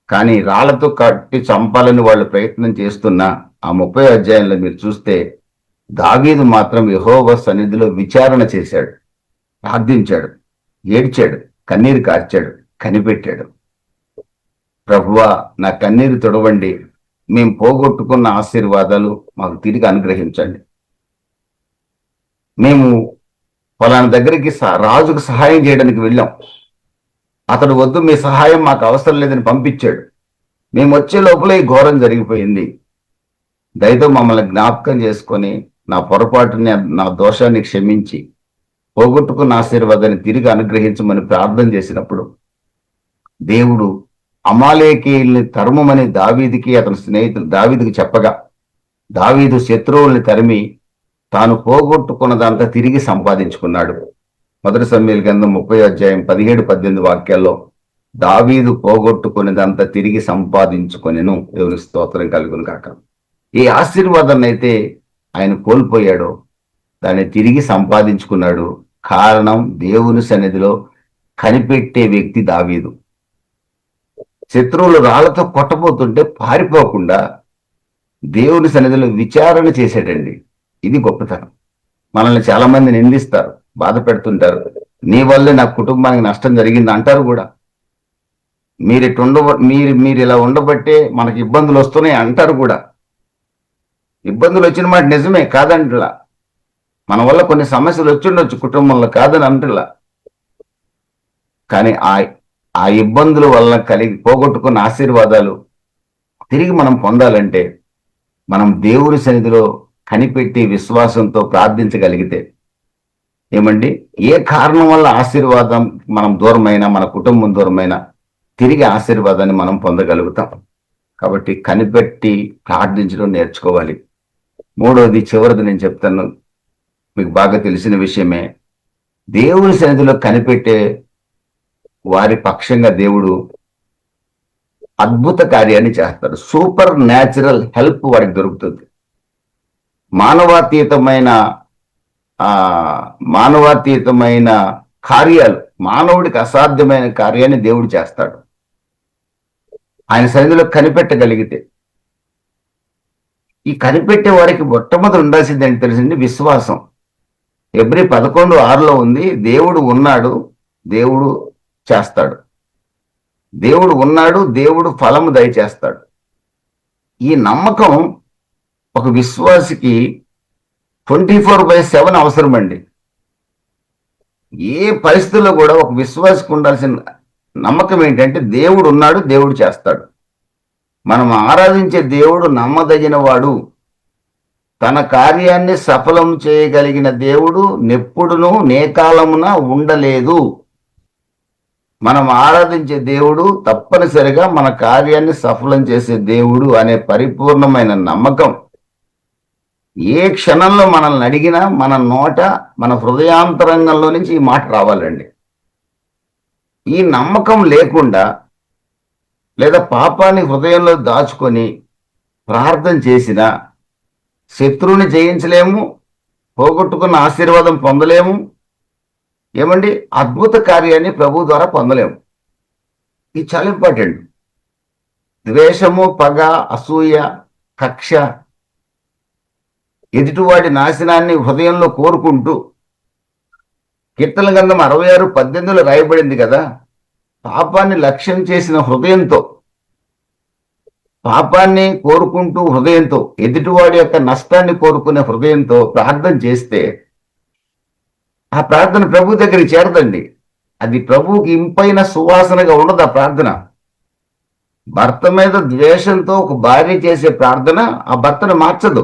A: కానీ రాళ్లతో కట్టి చంపాలని వాళ్ళు ప్రయత్నం చేస్తున్న ఆ 30వ అధ్యాయంలో మీరు చూస్తే దావీదు మాత్రం యెహోవా సన్నిధిలో విచారణ చేశాడు, ప్రార్థించాడు, ఏడ్చాడు, కన్నీరు కార్చాడు, కనిపెట్టాడు. ప్రభువా, నా కన్నీరు తుడవండి, మేము పోగొట్టుకున్న ఆశీర్వాదాలు మాకు తిరిగి అనుగ్రహించండి. మేము ఫలానా దగ్గరికి రాజుకు సహాయం చేయడానికి వెళ్ళాం, అతడు వద్దు, మీ సహాయం మాకు అవసరం లేదని పంపించాడు. మేము వచ్చే లోపల ఈ ఘోరం జరిగిపోయింది. దయతో మమ్మల్ని జ్ఞాపకం చేసుకొని నా పొరపాటుని, నా దోషాన్ని క్షమించి పోగొట్టుకున్న ఆశీర్వాదాన్ని తిరిగి అనుగ్రహించమని ప్రార్థన చేసినప్పుడు దేవుడు అమాలేకీయుల్ని తరుమని దావీదుకి అతని స్నేహితులు దావీదుకి చెప్పగా దావీదు శత్రువుల్ని తరిమి తాను పోగొట్టుకున్నదంతా తిరిగి సంపాదించుకున్నాడు. 1 సమూయేలు గ్రంథం 30 అధ్యాయం 17-18 వాక్యాల్లో దావీదు పోగొట్టుకునేదంతా తిరిగి సంపాదించుకొనెను. దేవుని స్తోత్రం కలుగును కాక. ఏ ఆశీర్వాదాన్ని అయితే ఆయన కోల్పోయాడో దాన్ని తిరిగి సంపాదించుకున్నాడు. కారణం దేవుని సన్నిధిలో కనిపెట్టే వ్యక్తి దావీదు. శత్రువులు రాళ్లతో కొట్టబోతుంటే పారిపోకుండా దేవుని సన్నిధిలో విచారణ చేశాడండి. ఇది గొప్పతనం. మనల్ని చాలా మంది నిందిస్తారు, బాధ పెడుతుంటారు. నీ వల్లే నా కుటుంబానికి నష్టం జరిగింది అంటారు కూడా. మీరు ఇలా ఉండబట్టే మనకి ఇబ్బందులు వస్తున్నాయి అంటారు కూడా. ఇబ్బందులు వచ్చిన మాట నిజమే, కాదంటలా. మన వల్ల కొన్ని సమస్యలు వచ్చిండొచ్చు కుటుంబంలో, కాదని అంటలా. కానీ ఆ ఇబ్బందుల వల్ల పోగొట్టుకున్న ఆశీర్వాదాలు తిరిగి మనం పొందాలంటే మనం దేవుని సన్నిధిలో కనిపెట్టి విశ్వాసంతో ప్రార్థించగలిగితే, ఏమండి, ఏ కారణం వల్ల ఆశీర్వాదం మనం దూరమైనా, మన కుటుంబం దూరమైనా తిరిగి ఆశీర్వాదాన్ని మనం పొందగలుగుతాం. కాబట్టి కనిపెట్టి ప్రార్థించడం నేర్చుకోవాలి. మూడవది, చివరిది నేను చెప్తాను, మీకు బాగా తెలిసిన విషయమే. దేవుని సన్నిధిలో కనిపెట్టే వారి పక్షంగా దేవుడు అద్భుత కార్యాన్ని చేస్తాడు. సూపర్ న్యాచురల్ హెల్ప్ వారికి దొరుకుతుంది. మానవాతీతమైన కార్యాలు, మానవుడికి అసాధ్యమైన కార్యాన్ని దేవుడు చేస్తాడు ఆయన సన్నిధిలో కనిపెట్టగలిగితే. ఈ కనిపెట్టే వారికి మొట్టమొదటి ఉండాల్సింది ఏంటి తెలిసింది? విశ్వాసం. ఎబ్రీ 11:6 ఉంది, దేవుడు ఉన్నాడు, దేవుడు చేస్తాడు. దేవుడు ఉన్నాడు, దేవుడు ఫలము దయచేస్తాడు. ఈ నమ్మకం ఒక విశ్వాసికి 24/7 అవసరమండి. ఏ పరిస్థితుల్లో కూడా ఒక విశ్వాసికి ఉండాల్సిన నమ్మకం ఏంటంటే దేవుడు ఉన్నాడు, దేవుడు చేస్తాడు. మనం ఆరాధించే దేవుడు నమ్మదగిన వాడు. తన కార్యాన్ని సఫలం చేయగలిగిన దేవుడు నెప్పుడును నేకాలమున ఉండలేదు. మనం ఆరాధించే దేవుడు తప్పనిసరిగా మన కార్యాన్ని సఫలం చేసే దేవుడు అనే పరిపూర్ణమైన నమ్మకం ఏ క్షణంలో మనల్ని అడిగినా మన నోట, మన హృదయాంతరంగంలో నుంచి ఈ మాట రావాలండి. ఈ నమ్మకం లేకుండా లేదా పాపాన్ని హృదయంలో దాచుకొని ప్రార్థన చేసినా శత్రువుని జయించలేము, పోగొట్టుకున్న ఆశీర్వాదం పొందలేము, ఏమండి, అద్భుత కార్యాన్ని ప్రభు ద్వారా పొందలేము. ఇది చాలా ఇంపార్టెంట్. ద్వేషము, పగ, అసూయ, కక్ష, ఎదుటివాడి నాశనాన్ని హృదయంలో కోరుకుంటూ, కీర్తన గ్రంథం 66:18 రాయబడింది కదా, పాపాన్ని లక్ష్యం చేసిన హృదయంతో, పాపాన్ని కోరుకుంటూ హృదయంతో, ఎదుటివాడి యొక్క నష్టాన్ని కోరుకునే హృదయంతో ప్రార్థన చేస్తే ఆ ప్రార్థన ప్రభు దగ్గరికి చేరదండి. అది ప్రభువుకి ఇంపైన సువాసనగా ఉండదు ఆ ప్రార్థన. భర్త మీద ద్వేషంతో ఒక భార్య చేసే ప్రార్థన ఆ భర్తను మార్చదు.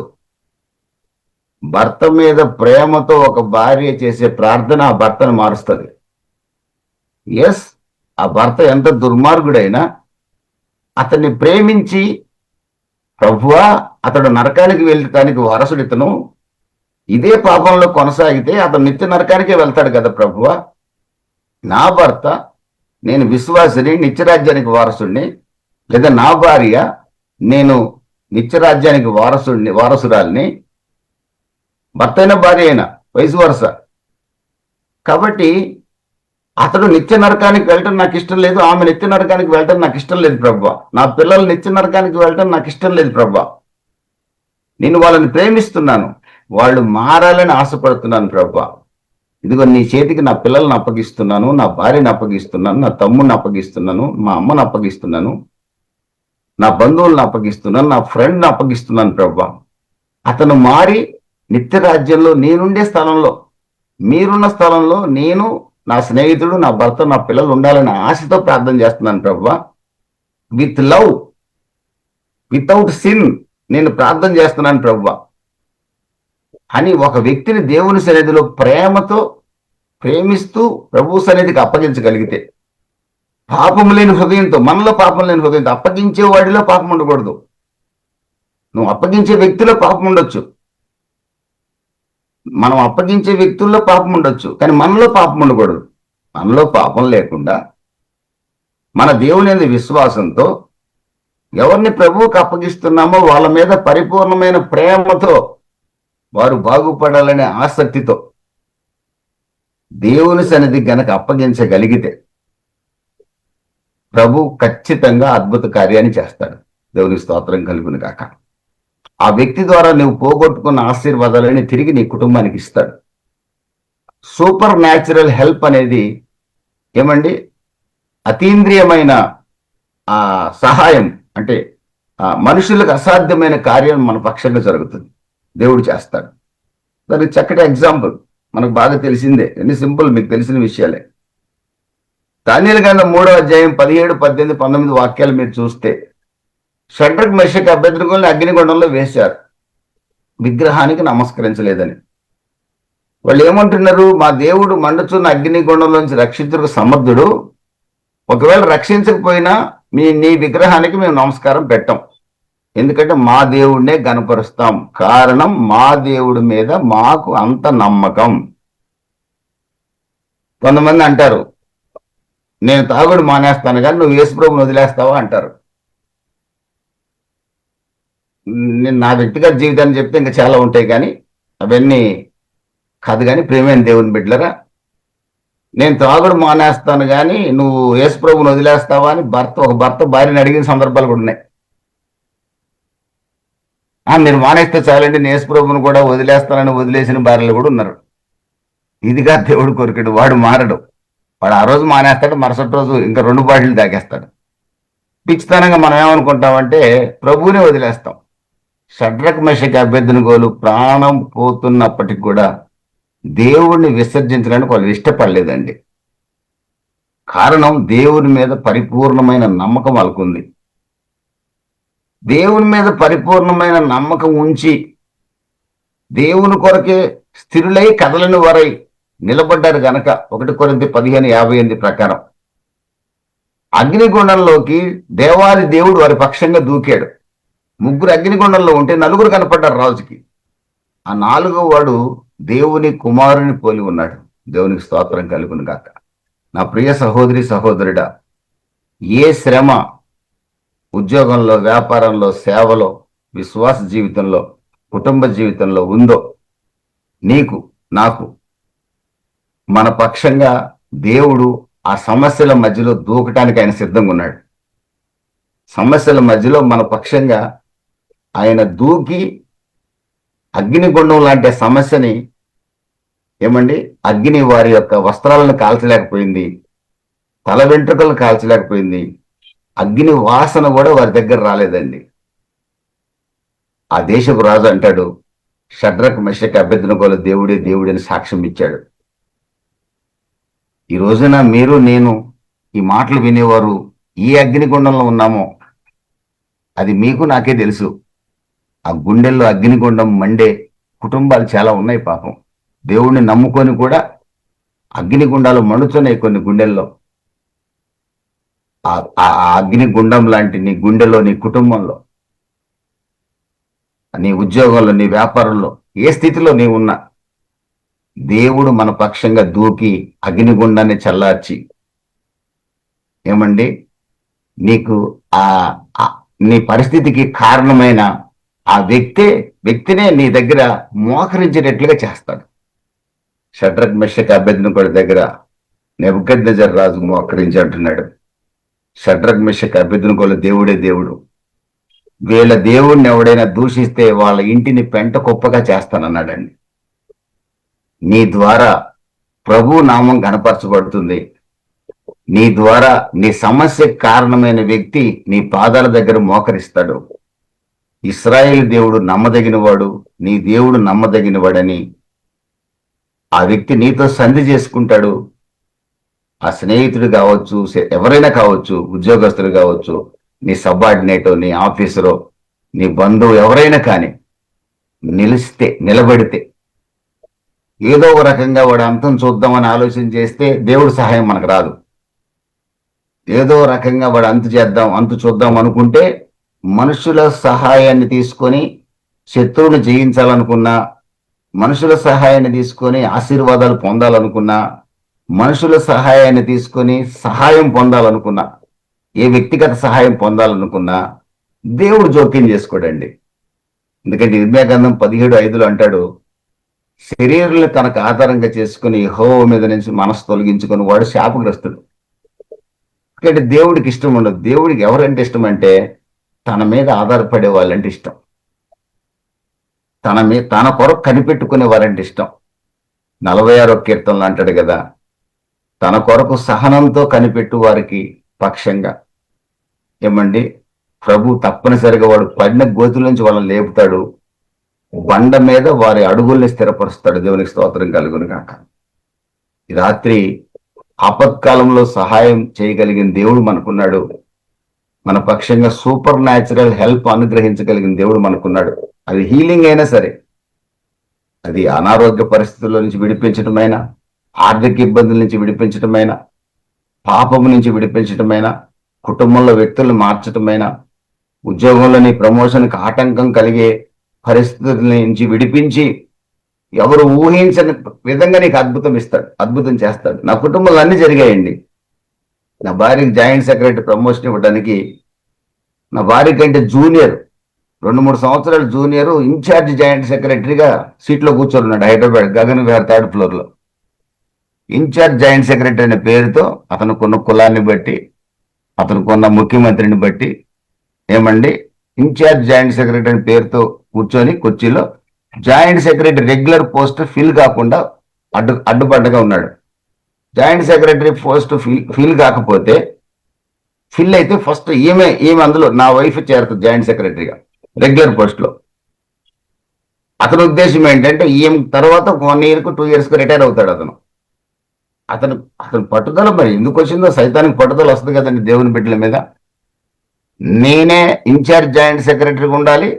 A: భర్త మీద ప్రేమతో ఒక భార్య చేసే ప్రార్థన ఆ భర్తను మారుస్తుంది. ఎస్, ఆ భర్త ఎంత దుర్మార్గుడైనా అతన్ని ప్రేమించి, ప్రభువా అతడు నరకానికి వెళ్ళటానికి వారసుడితను, ఇదే పాపంలో కొనసాగితే అతను నిత్య నరకానికే వెళ్తాడు కదా ప్రభువా, నా భర్త, నేను విశ్వాసిని, నిత్యరాజ్యానికి వారసుడిని, లేదా నా భార్య, నేను నిత్యరాజ్యానికి వారసురాలిని, భర్త అయినా భార్య అయినా వయసు వరుస. కాబట్టి అతడు నిత్య నరకానికి వెళ్ళటం నాకు ఇష్టం లేదు, ఆమె నిత్య నరకానికి వెళ్ళటం నాకు ఇష్టం లేదు ప్రభువా, నా పిల్లలు నిత్య నరకానికి వెళ్ళటం నాకు ఇష్టం లేదు ప్రభువా, నేను వాళ్ళని ప్రేమిస్తున్నాను, వాళ్ళు మారాలని ఆశపడుతున్నాను ప్రభువా, ఇదిగో నీ చేతికి నా పిల్లల్ని అప్పగిస్తున్నాను, నా భార్యను అప్పగిస్తున్నాను, నా తమ్ముడిని అప్పగిస్తున్నాను, మా అమ్మను అప్పగిస్తున్నాను, నా బంధువులను అప్పగిస్తున్నాను, నా ఫ్రెండ్ని అప్పగిస్తున్నాను ప్రభువా, అతను మారి నిత్య రాజ్యంలో నేనుండే స్థలంలో, మీరున్న స్థలంలో నేను, నా స్నేహితుడు, నా భర్త, నా పిల్లలు ఉండాలని ఆశతో ప్రార్థన చేస్తున్నాను ప్రభువా, విత్ లవ్, వితౌట్ సిన్ నేను ప్రార్థన చేస్తున్నాను ప్రభువా అని ఒక వ్యక్తిని దేవుని సన్నిధిలో ప్రేమతో ప్రేమిస్తూ ప్రభు సన్నిధికి అప్పగించగలిగితే, పాపం లేని హృదయంతో, మనలో పాపం లేని హృదయంతో, అప్పగించే వాడిలో పాపం ఉండకూడదు. నువ్వు అప్పగించే వ్యక్తిలో పాపం ఉండొచ్చు, మనం అప్పగించే వ్యక్తుల్లో పాపం ఉండొచ్చు, కానీ మనలో పాపం ఉండకూడదు. మనలో పాపం లేకుండా మన దేవుని యందు విశ్వాసంతో ఎవరిని ప్రభువుకు అప్పగిస్తున్నామో వాళ్ళ మీద పరిపూర్ణమైన ప్రేమతో, వారు బాగుపడాలనే ఆసక్తితో దేవుని సన్నిధి గనక అప్పగించగలిగితే ప్రభు ఖచ్చితంగా అద్భుత కార్యాన్ని చేస్తాడు. దేవునికి స్తోత్రం కలుగును గాక. ఆ వ్యక్తి ద్వారా నువ్వు పోగొట్టుకున్న ఆశీర్వాదాలని తిరిగి నీ కుటుంబానికి ఇస్తాడు. సూపర్ న్యాచురల్ హెల్ప్ అనేది ఏమండి, అతీంద్రియమైన ఆ సహాయం, అంటే మనుషులకు అసాధ్యమైన కార్యం మన పక్షంగా జరుగుతుంది, దేవుడు చేస్తాడు. దానికి చక్కటి ఎగ్జాంపుల్ మనకు బాగా తెలిసిందే, ఎన్ని సింపుల్, మీకు తెలిసిన విషయాలే. దానియేలు గ్రంథం 3వ అధ్యాయం 17, 18, 19 వాక్యాలు మీరు చూస్తే, షడ్రక్ మెషక్ అబేద్నెగోలను అగ్నిగుండంలో వేశారు విగ్రహానికి నమస్కరించలేదని. వాళ్ళు ఏమంటున్నారు, మా దేవుడు మండుచున్న అగ్నిగుండంలోంచి రక్షించుటకు సమర్థుడు, ఒకవేళ రక్షించకపోయినా నీ విగ్రహానికి మేము నమస్కారం పెట్టాం, ఎందుకంటే మా దేవుడినే గనపరుస్తాం, కారణం మా దేవుడి మీద మాకు అంత నమ్మకం. కొంతమంది అంటారు, నేను తాగుడు మానేస్తాను కానీ నువ్వు యేసుప్రభుని వదిలేస్తావా అంటారు. నేను నా వ్యక్తిగత జీవితాన్ని చెప్తే ఇంకా చాలా ఉంటాయి, కానీ అవన్నీ కాదు. కానీ ప్రేమైన దేవుని బిడ్డలరా, నేను తాగుడు మానేస్తాను కానీ నువ్వు యేసుప్రభుని వదిలేస్తావా అని ఒక భర్త భార్యని అడిగిన సందర్భాలు కూడా ఉన్నాయి. మీరు మానేస్తే చాలండి, నేను యేసుప్రభుని కూడా వదిలేస్తానని వదిలేసిన భార్యలు కూడా ఉన్నారు. ఇదిగా దేవుడు కోరికడు. వాడు మారడు. వాడు ఆ రోజు మానేస్తాడు, మరుసటి రోజు ఇంకా 2 బాటిల్ తాగేస్తాడు. పిచ్చితనంగా మనం ఏమనుకుంటామంటే ప్రభువునే వదిలేస్తాం. షడ్రక్ మెషక్ అబేద్నెగోలు ప్రాణం పోతున్నప్పటికి కూడా దేవుణ్ణి విసర్జించడానికి వాళ్ళు ఇష్టపడలేదండి. కారణం దేవుని మీద పరిపూర్ణమైన నమ్మకం వాళ్ళకుంది. దేవుని మీద పరిపూర్ణమైన నమ్మకం ఉంచి దేవుని కొరకే స్థిరులై కదలని వారై నిలబడ్డారు గనక 1 కొరింథీ 15:58 ప్రకారం అగ్నిగుండంలోకి దేవాది దేవుడు వారి పక్షంగా దూకాడు. 3 అగ్నిగుండంలో ఉంటే 4 కనపడ్డారు రాజుకి. ఆ 4వ వాడు దేవుని కుమారుని పోలి ఉన్నాడు. దేవునికి స్తోత్రం కలుగును గాక. నా ప్రియ సహోదరి సహోదరుడా, ఏ శ్రమ ఉద్యోగంలో, వ్యాపారంలో, సేవలో, విశ్వాస జీవితంలో, కుటుంబ జీవితంలో ఉందో, నీకు నాకు మన పక్షంగా దేవుడు ఆ సమస్యల మధ్యలో దూకటానికి ఆయన సిద్ధంగా ఉన్నాడు. సమస్యల మధ్యలో మన పక్షంగా ఆయన దూకి అగ్నిగుండం లాంటి సమస్యని ఏమండి, అగ్ని వారి యొక్క వస్త్రాలను కాల్చలేకపోయింది, తల వెంట్రుకలను కాల్చలేకపోయింది, అగ్ని వాసన కూడా వారి దగ్గర రాలేదండి. ఆ దేశపు రాజు అంటాడు, షడ్రక్ మెషక్ అబేద్నెగోల దేవుడే దేవుడని సాక్ష్యం ఇచ్చాడు. ఈ రోజున మీరు నేను ఈ మాటలు వినేవారు ఏ అగ్నిగుండంలో ఉన్నామో అది మీకు నాకే తెలుసు. ఆ గుండెల్లో అగ్నిగుండం మండే కుటుంబాలు చాలా ఉన్నాయి. పాపం దేవుణ్ణి నమ్ముకొని కూడా అగ్నిగుండాలు మండుతున్నాయి కొన్ని గుండెల్లో. ఆ అగ్నిగుండం లాంటి నీ గుండెలో, నీ కుటుంబంలో, నీ ఉద్యోగంలో, నీ వ్యాపారంలో, ఏ స్థితిలో నీ ఉన్నా దేవుడు మన పక్షంగా దూకి అగ్నిగుండాన్ని చల్లార్చి ఏమండి నీకు నీ పరిస్థితికి కారణమైన ఆ వ్యక్తినే నీ దగ్గర మోకరించేటట్లుగా చేస్తాడు. షడ్రక్ మెషక్ అబేద్నెగోల దగ్గర నెబుకద్నెజర్ రాజు మోకరించి అంటున్నాడు, షడ్రక్ మెషక్ అబేద్నెగోల దేవుడే దేవుడు, వీళ్ళ దేవుడిని ఎవడైనా దూషిస్తే వాళ్ళ ఇంటిని పెంట కుప్పగా చేస్తానన్నాడండి. నీ ద్వారా ప్రభు నామం కనపరచబడుతుంది. నీ ద్వారా నీ సమస్యకు కారణమైన వ్యక్తి నీ పాదాల దగ్గర మోకరిస్తాడు. ఇశ్రాయేలు దేవుడు నమ్మదగినవాడు, నీ దేవుడు నమ్మదగినవాడని ఆ వ్యక్తి నీతో సంధి చేసుకుంటాడు. ఆ స్నేహితుడు కావచ్చు, ఎవరైనా కావచ్చు, ఉద్యోగస్తులు కావచ్చు, నీ సబార్డినేటో, నీ ఆఫీసరో, నీ బంధువు ఎవరైనా కానీ నిలిస్తే, నిలబడితే ఏదో ఒక రకంగా వాడు అంతం చూద్దామని ఆలోచన చేస్తే దేవుడి సహాయం మనకు రాదు. ఏదో రకంగా వాడు అంతు చూద్దాం అనుకుంటే మనుషుల సహాయాన్ని తీసుకొని శత్రువుని జయించాలనుకున్నా, మనుషుల సహాయాన్ని తీసుకొని ఆశీర్వాదాలు పొందాలనుకున్నా, మనుషుల సహాయాన్ని తీసుకొని సహాయం పొందాలనుకున్నా, ఏ వ్యక్తిగత సహాయం పొందాలనుకున్నా దేవుడు జోక్యం చేసుకోడండి. ఎందుకంటే ఇర్మియా గ్రంథం 17:5 అంటాడు, శరీరాన్ని తనకు ఆధారంగా చేసుకుని యెహోవా మీద నుంచి మనసు తొలగించుకుని వాడు శాపగ్రస్తుడు. ఎందుకంటే దేవుడికి ఇష్టం ఉండదు. దేవుడికి ఎవరంటే ఇష్టం అంటే తన మీద ఆధారపడే వాళ్ళంటే ఇష్టం, తన కొరకు కనిపెట్టుకునే వారంటే ఇష్టం. 46వ కీర్తనలు అంటాడు కదా, తన కొరకు సహనంతో కనిపెట్టు వారికి పక్షంగా ఏమండి ప్రభు తప్పనిసరిగా వాడు పడిన గోతుల నుంచి వాళ్ళని లేపుతాడు, బండ మీద వారి అడుగుల్ని స్థిరపరుస్తాడు. దేవునికి స్తోత్రం కలుగును గాక. ఈ రాత్రి ఆపత్కాలంలో సహాయం చేయగలిగిన దేవుడు మనకున్నాడు. మన పక్షంగా సూపర్ న్యాచురల్ హెల్ప్ అనుగ్రహించగలిగిన దేవుడు మనకున్నాడు. అది హీలింగ్ అయినా సరే, అది అనారోగ్య పరిస్థితుల్లో నుంచి విడిపించటమైనా, ఆర్థిక ఇబ్బందుల నుంచి విడిపించటమైనా, పాపము నుంచి విడిపించటమైనా, కుటుంబంలో వ్యక్తులను మార్చటమైనా, ఉద్యోగంలో నీ ప్రమోషన్కి ఆటంకం కలిగే పరిస్థితుల నుంచి విడిపించి ఎవరు ఊహించని విధంగా నీకు అద్భుతం ఇస్తాడు, అద్భుతం చేస్తాడు. నా కుటుంబంలో అన్ని జరిగాయండి. నా భార్యకి జాయింట్ సెక్రటరీ ప్రమోషన్ ఇవ్వడానికి, నా భార్య కంటే జూనియర్ 2-3 సంవత్సరాలు జూనియర్ ఇన్ఛార్జ్ జాయింట్ సెక్రటరీగా సీట్లో కూర్చొని హైదరాబాద్ గగన్ విహార్ 3rd ఫ్లోర్ లో. ఇన్ఛార్జ్ జాయింట్ సెక్రటరీ అనే పేరుతో అతనుకున్న కులాన్ని బట్టి, అతనుకున్న ముఖ్యమంత్రిని బట్టి ఏమండి ఇన్ఛార్జ్ జాయింట్ సెక్రటరీ అనే పేరుతో కూర్చొని కుర్చీలో joint secretary regular post fill కాకుండా అడ్డుపడ్డగా ఉన్నాడు. జాయింట్ సెక్రటరీ పోస్ట్ ఫిల్ కాకపోతే, ఫిల్ అయితే ఫస్ట్ ఈమె అందులో నా వైఫ్ చేరుతుంది జాయింట్ సెక్రటరీగా రెగ్యులర్ పోస్ట్ లో. అతని ఉద్దేశం ఏంటంటే ఈమె తర్వాత 1 year 2 years రిటైర్ అవుతాడు అతను పట్టుదల. మరి ఎందుకు వచ్చిందో, సైతానికి పట్టుదల వస్తుంది కదండి దేవుని బిడ్డల మీద. నేనే ఇన్ఛార్జ్ జాయింట్ సెక్రటరీగా ఉండాలి,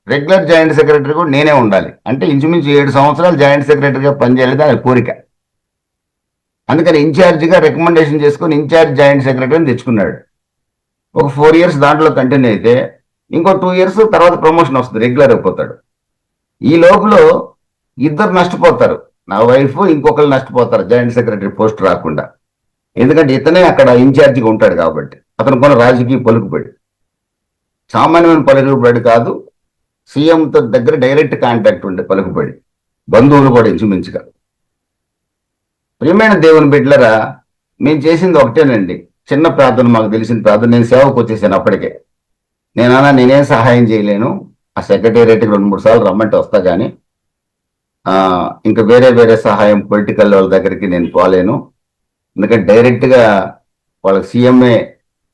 A: రెగ్యులర్ జాయింట్ సెక్రటరీ కూడా నేనే ఉండాలి. అంటే ఇంచుమించు 7 సంవత్సరాలు జాయింట్ సెక్రటరీగా పనిచేయాలి ఆయన కోరిక. అందుకని ఇన్ఛార్జిగా రికమెండేషన్ చేసుకుని ఇన్ఛార్జ్ జాయింట్ సెక్రటరీని తెచ్చుకున్నాడు. ఒక 4 years దాంట్లో కంటిన్యూ అయితే ఇంకో 2 years తర్వాత ప్రమోషన్ వస్తుంది, రెగ్యులర్ అయిపోతాడు. ఈ లోపల ఇద్దరు నష్టపోతారు, నా వైఫ్ ఇంకొకరు నష్టపోతారు జాయింట్ సెక్రటరీ పోస్ట్ రాకుండా. ఎందుకంటే ఇతనే అక్కడ ఇన్ఛార్జిగా ఉంటాడు కాబట్టి. అతను కొన్ని రాజకీయ పలుకుబడి, సామాన్యమైన పలుకుబడి కాదు, సీఎంతో దగ్గర డైరెక్ట్ కాంటాక్ట్ ఉండే పలుకుబడి, బంధువులు కూడా ఇంచుమించుగా. ప్రియమైన దేవుని బిడ్డలరా, మేము చేసింది ఒకటేనండి, చిన్న ప్రార్థన, మాకు తెలిసిన ప్రార్థన. నేను సేవకు వచ్చేసాను అప్పటికే. నేనేం సహాయం చేయలేను, ఆ సెక్రటేరియట్కి 2-3 సార్లు రమ్మంటే వస్తా కానీ ఇంకా వేరే సహాయం పొలిటికల్ వాళ్ళ దగ్గరికి నేను పోలేను. ఎందుకంటే డైరెక్ట్గా వాళ్ళకి సీఎంఏ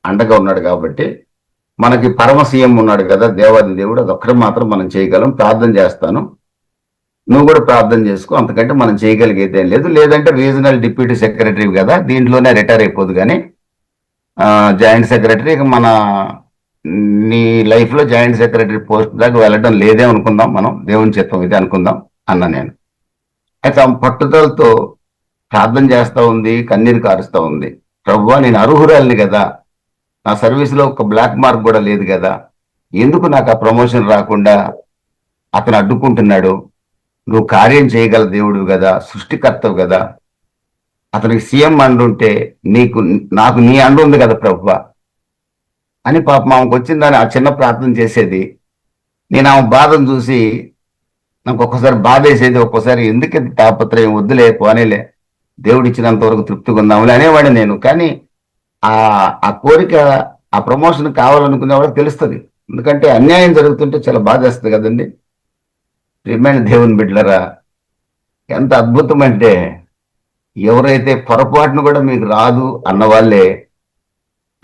A: అండగా ఉన్నాడు కాబట్టి, మనకి పరమ సీఎం ఉన్నాడు కదా దేవాది దేవుడు, అదొక్కటి మాత్రం మనం చేయగలం. ప్రార్థన చేస్తాను, నువ్వు కూడా ప్రార్థన చేసుకో, అంతకంటే మనం చేయగలిగేది ఏం లేదు. లేదంటే రీజనల్ డిప్యూటీ సెక్రటరీ కదా, దీంట్లోనే రిటైర్ అయిపోదు కానీ జాయింట్ సెక్రటరీ నీ లైఫ్ లో జాయింట్ సెక్రటరీ పోస్ట్ దాకా వెళ్ళడం లేదే అనుకుందాం, మనం దేవుని చిత్తం ఇది అనుకుందాం అన్న నేను. అయితే ఆ పట్టుదలతో ప్రార్థన చేస్తా ఉంది, కన్నీరు కారుస్తా ఉంది. ప్రభువా, నేను అర్హురాలిని కదా, నా సర్వీస్లో ఒక బ్లాక్ మార్క్ కూడా లేదు కదా, ఎందుకు నాకు ఆ ప్రమోషన్ రాకుండా అతను అడ్డుకుంటున్నాడు? నువ్వు కార్యం చేయగల దేవుడు కదా, సృష్టికర్తవు కదా, అతనికి సీఎం అండుంటే నాకు నీ అండు ఉంది కదా ప్రభువా అని పాపం ఆమెకు వచ్చిందని ఆ చిన్న ప్రార్థన చేసేది. నేను ఆమె బాధను చూసి నాకు ఒక్కోసారి బాధ వేసేది, ఒక్కోసారి ఎందుకు తాపత్రయం, వద్దులే పోనేలే, దేవుడు ఇచ్చినంత వరకు తృప్తిగా ఉందాములే అనేవాడు నేను. కానీ ఆ కోరిక, ఆ ప్రమోషన్ కావాలనుకునే వాళ్ళకి తెలుస్తుంది. ఎందుకంటే అన్యాయం జరుగుతుంటే చాలా బాధ వేస్తుంది కదండి. ప్రియమైన దేవుని బిడ్డలరా, ఎంత అద్భుతం అంటే, ఎవరైతే పొరపాటును కూడా మీకు రాదు అన్న వాళ్ళే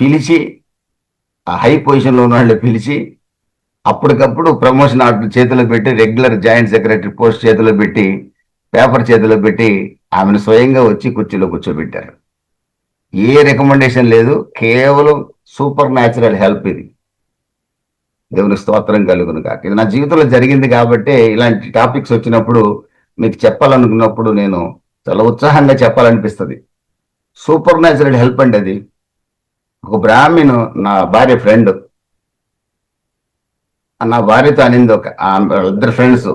A: పిలిచి, ఆ హై పొజిషన్లో ఉన్న వాళ్ళే పిలిచి అప్పటికప్పుడు ప్రమోషన్ ఆర్డర్ చేతిలో పెట్టి, రెగ్యులర్ జాయింట్ సెక్రటరీ పోస్ట్ చేతిలో పెట్టి, పేపర్ చేతిలో పెట్టి ఆమెను స్వయంగా వచ్చి కుర్చీలో కూర్చోబెట్టారు. ఏ రికమెండేషన్ లేదు, కేవలం సూపర్ న్యాచురల్ హెల్ప్. ఇది దేవుని స్తోత్రం కలుగును కాక. ఇది నా జీవితంలో జరిగింది కాబట్టి ఇలాంటి టాపిక్స్ వచ్చినప్పుడు మీకు చెప్పాలనుకున్నప్పుడు నేను చాలా ఉత్సాహంగా చెప్పాలనిపిస్తుంది. సూపర్ న్యాచురల్ హెల్ప్ అండి అది. ఒక బ్రాహ్మణు నా భార్య ఫ్రెండ్, నా భార్యతో అనింది, ఇద్దరు ఫ్రెండ్స్,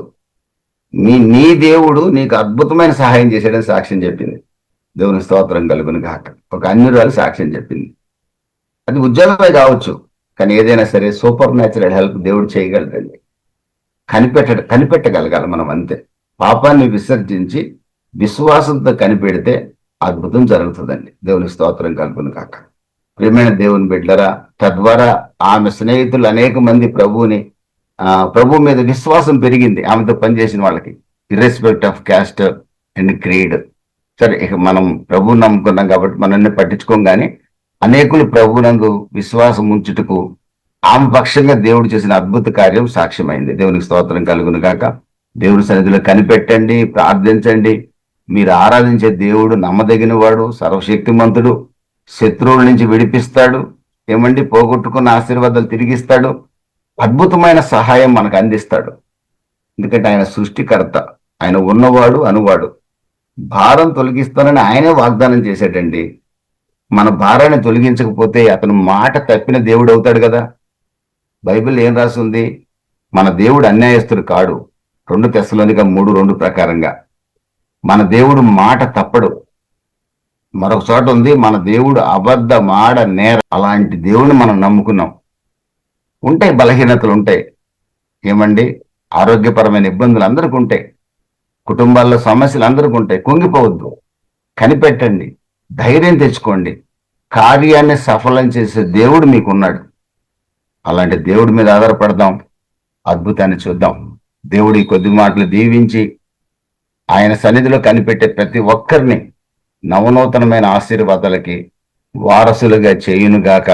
A: నీ దేవుడు నీకు అద్భుతమైన సహాయం చేశాడని సాక్ష్యం చెప్పింది. దేవుని స్తోత్రం కలుగును గాక. ఒక అన్యురాలు సాక్ష్యం చెప్పింది. అది ఉద్యోగమే కావచ్చు, కానీ ఏదైనా సరే సూపర్ న్యాచురల్ హెల్ప్ దేవుడు చేయగలడండి. కనిపెట్టగలగాలి మనం అంతే. పాపాన్ని విసర్జించి విశ్వాసంతో కనిపెడితే అద్భుతం జరుగుతుందండి. దేవుని స్తోత్రం కలుగును కాక. ప్రియమైన దేవుని బిడ్డలరా, తద్వారా ఆమె స్నేహితులు అనేక మంది ప్రభు మీద విశ్వాసం పెరిగింది ఆమెతో పనిచేసిన వాళ్ళకి, ఇర్రెస్పెక్ట్ ఆఫ్ క్యాస్ట్ అండ్ క్రీడ్. సరే, ఇక మనం ప్రభువు నమ్ముకున్నాం కాబట్టి మనల్ని పట్టించుకోం, కానీ అనేకులు ప్రభువునందు విశ్వాసం ఉంచుటకు ఆమె పక్షంగా దేవుడు చేసిన అద్భుత కార్యం సాక్ష్యమైంది. దేవునికి స్తోత్రం కలుగును గాక. దేవుని సన్నిధిలో కనిపెట్టండి, ప్రార్థించండి. మీరు ఆరాధించే దేవుడు నమ్మదగిన వాడు, సర్వశక్తిమంతుడు, శత్రువుల నుంచి విడిపిస్తాడు, పోగొట్టుకున్న ఆశీర్వాదాలు తిరిగిస్తాడు, అద్భుతమైన సహాయం మనకు అందిస్తాడు. ఎందుకంటే ఆయన సృష్టికర్త, ఆయన ఉన్నవాడు, అనువాడు. భారం తొలగిస్తానని ఆయనే వాగ్దానం చేశాడండి. మన భారాన్ని తొలగించకపోతే అతను మాట తప్పిన దేవుడు అవుతాడు కదా. బైబిల్ ఏం రాసింది? మన దేవుడు అన్యాయస్తుడు కాడు. 2 తెస్సలోనిక 3:2 ప్రకారంగా మన దేవుడు మాట తప్పడు. మరొక చోట ఉంది, మన దేవుడు అబద్ధమాడ నేర. అలాంటి దేవుడిని మనం నమ్ముకున్నాం. ఉంటాయి, బలహీనతలు ఉంటాయి, ఆరోగ్యపరమైన ఇబ్బందులు అందరికీ ఉంటాయి, కుటుంబాల్లో సమస్యలు అందరికీ ఉంటాయి. కుంగిపోవద్దు, కనిపెట్టండి, ధైర్యం తెచ్చుకోండి. కార్యాన్ని సఫలం చేసే దేవుడు మీకున్నాడు. అలాంటి దేవుడి మీద ఆధారపడదాం, అద్భుతాన్ని చూద్దాం. దేవుడి కొద్ది మాటలు దీవించి ఆయన సన్నిధిలో కనిపెట్టే ప్రతి ఒక్కరిని నవనూతనమైన ఆశీర్వాదాలకి వారసులుగా చేయునుగాక.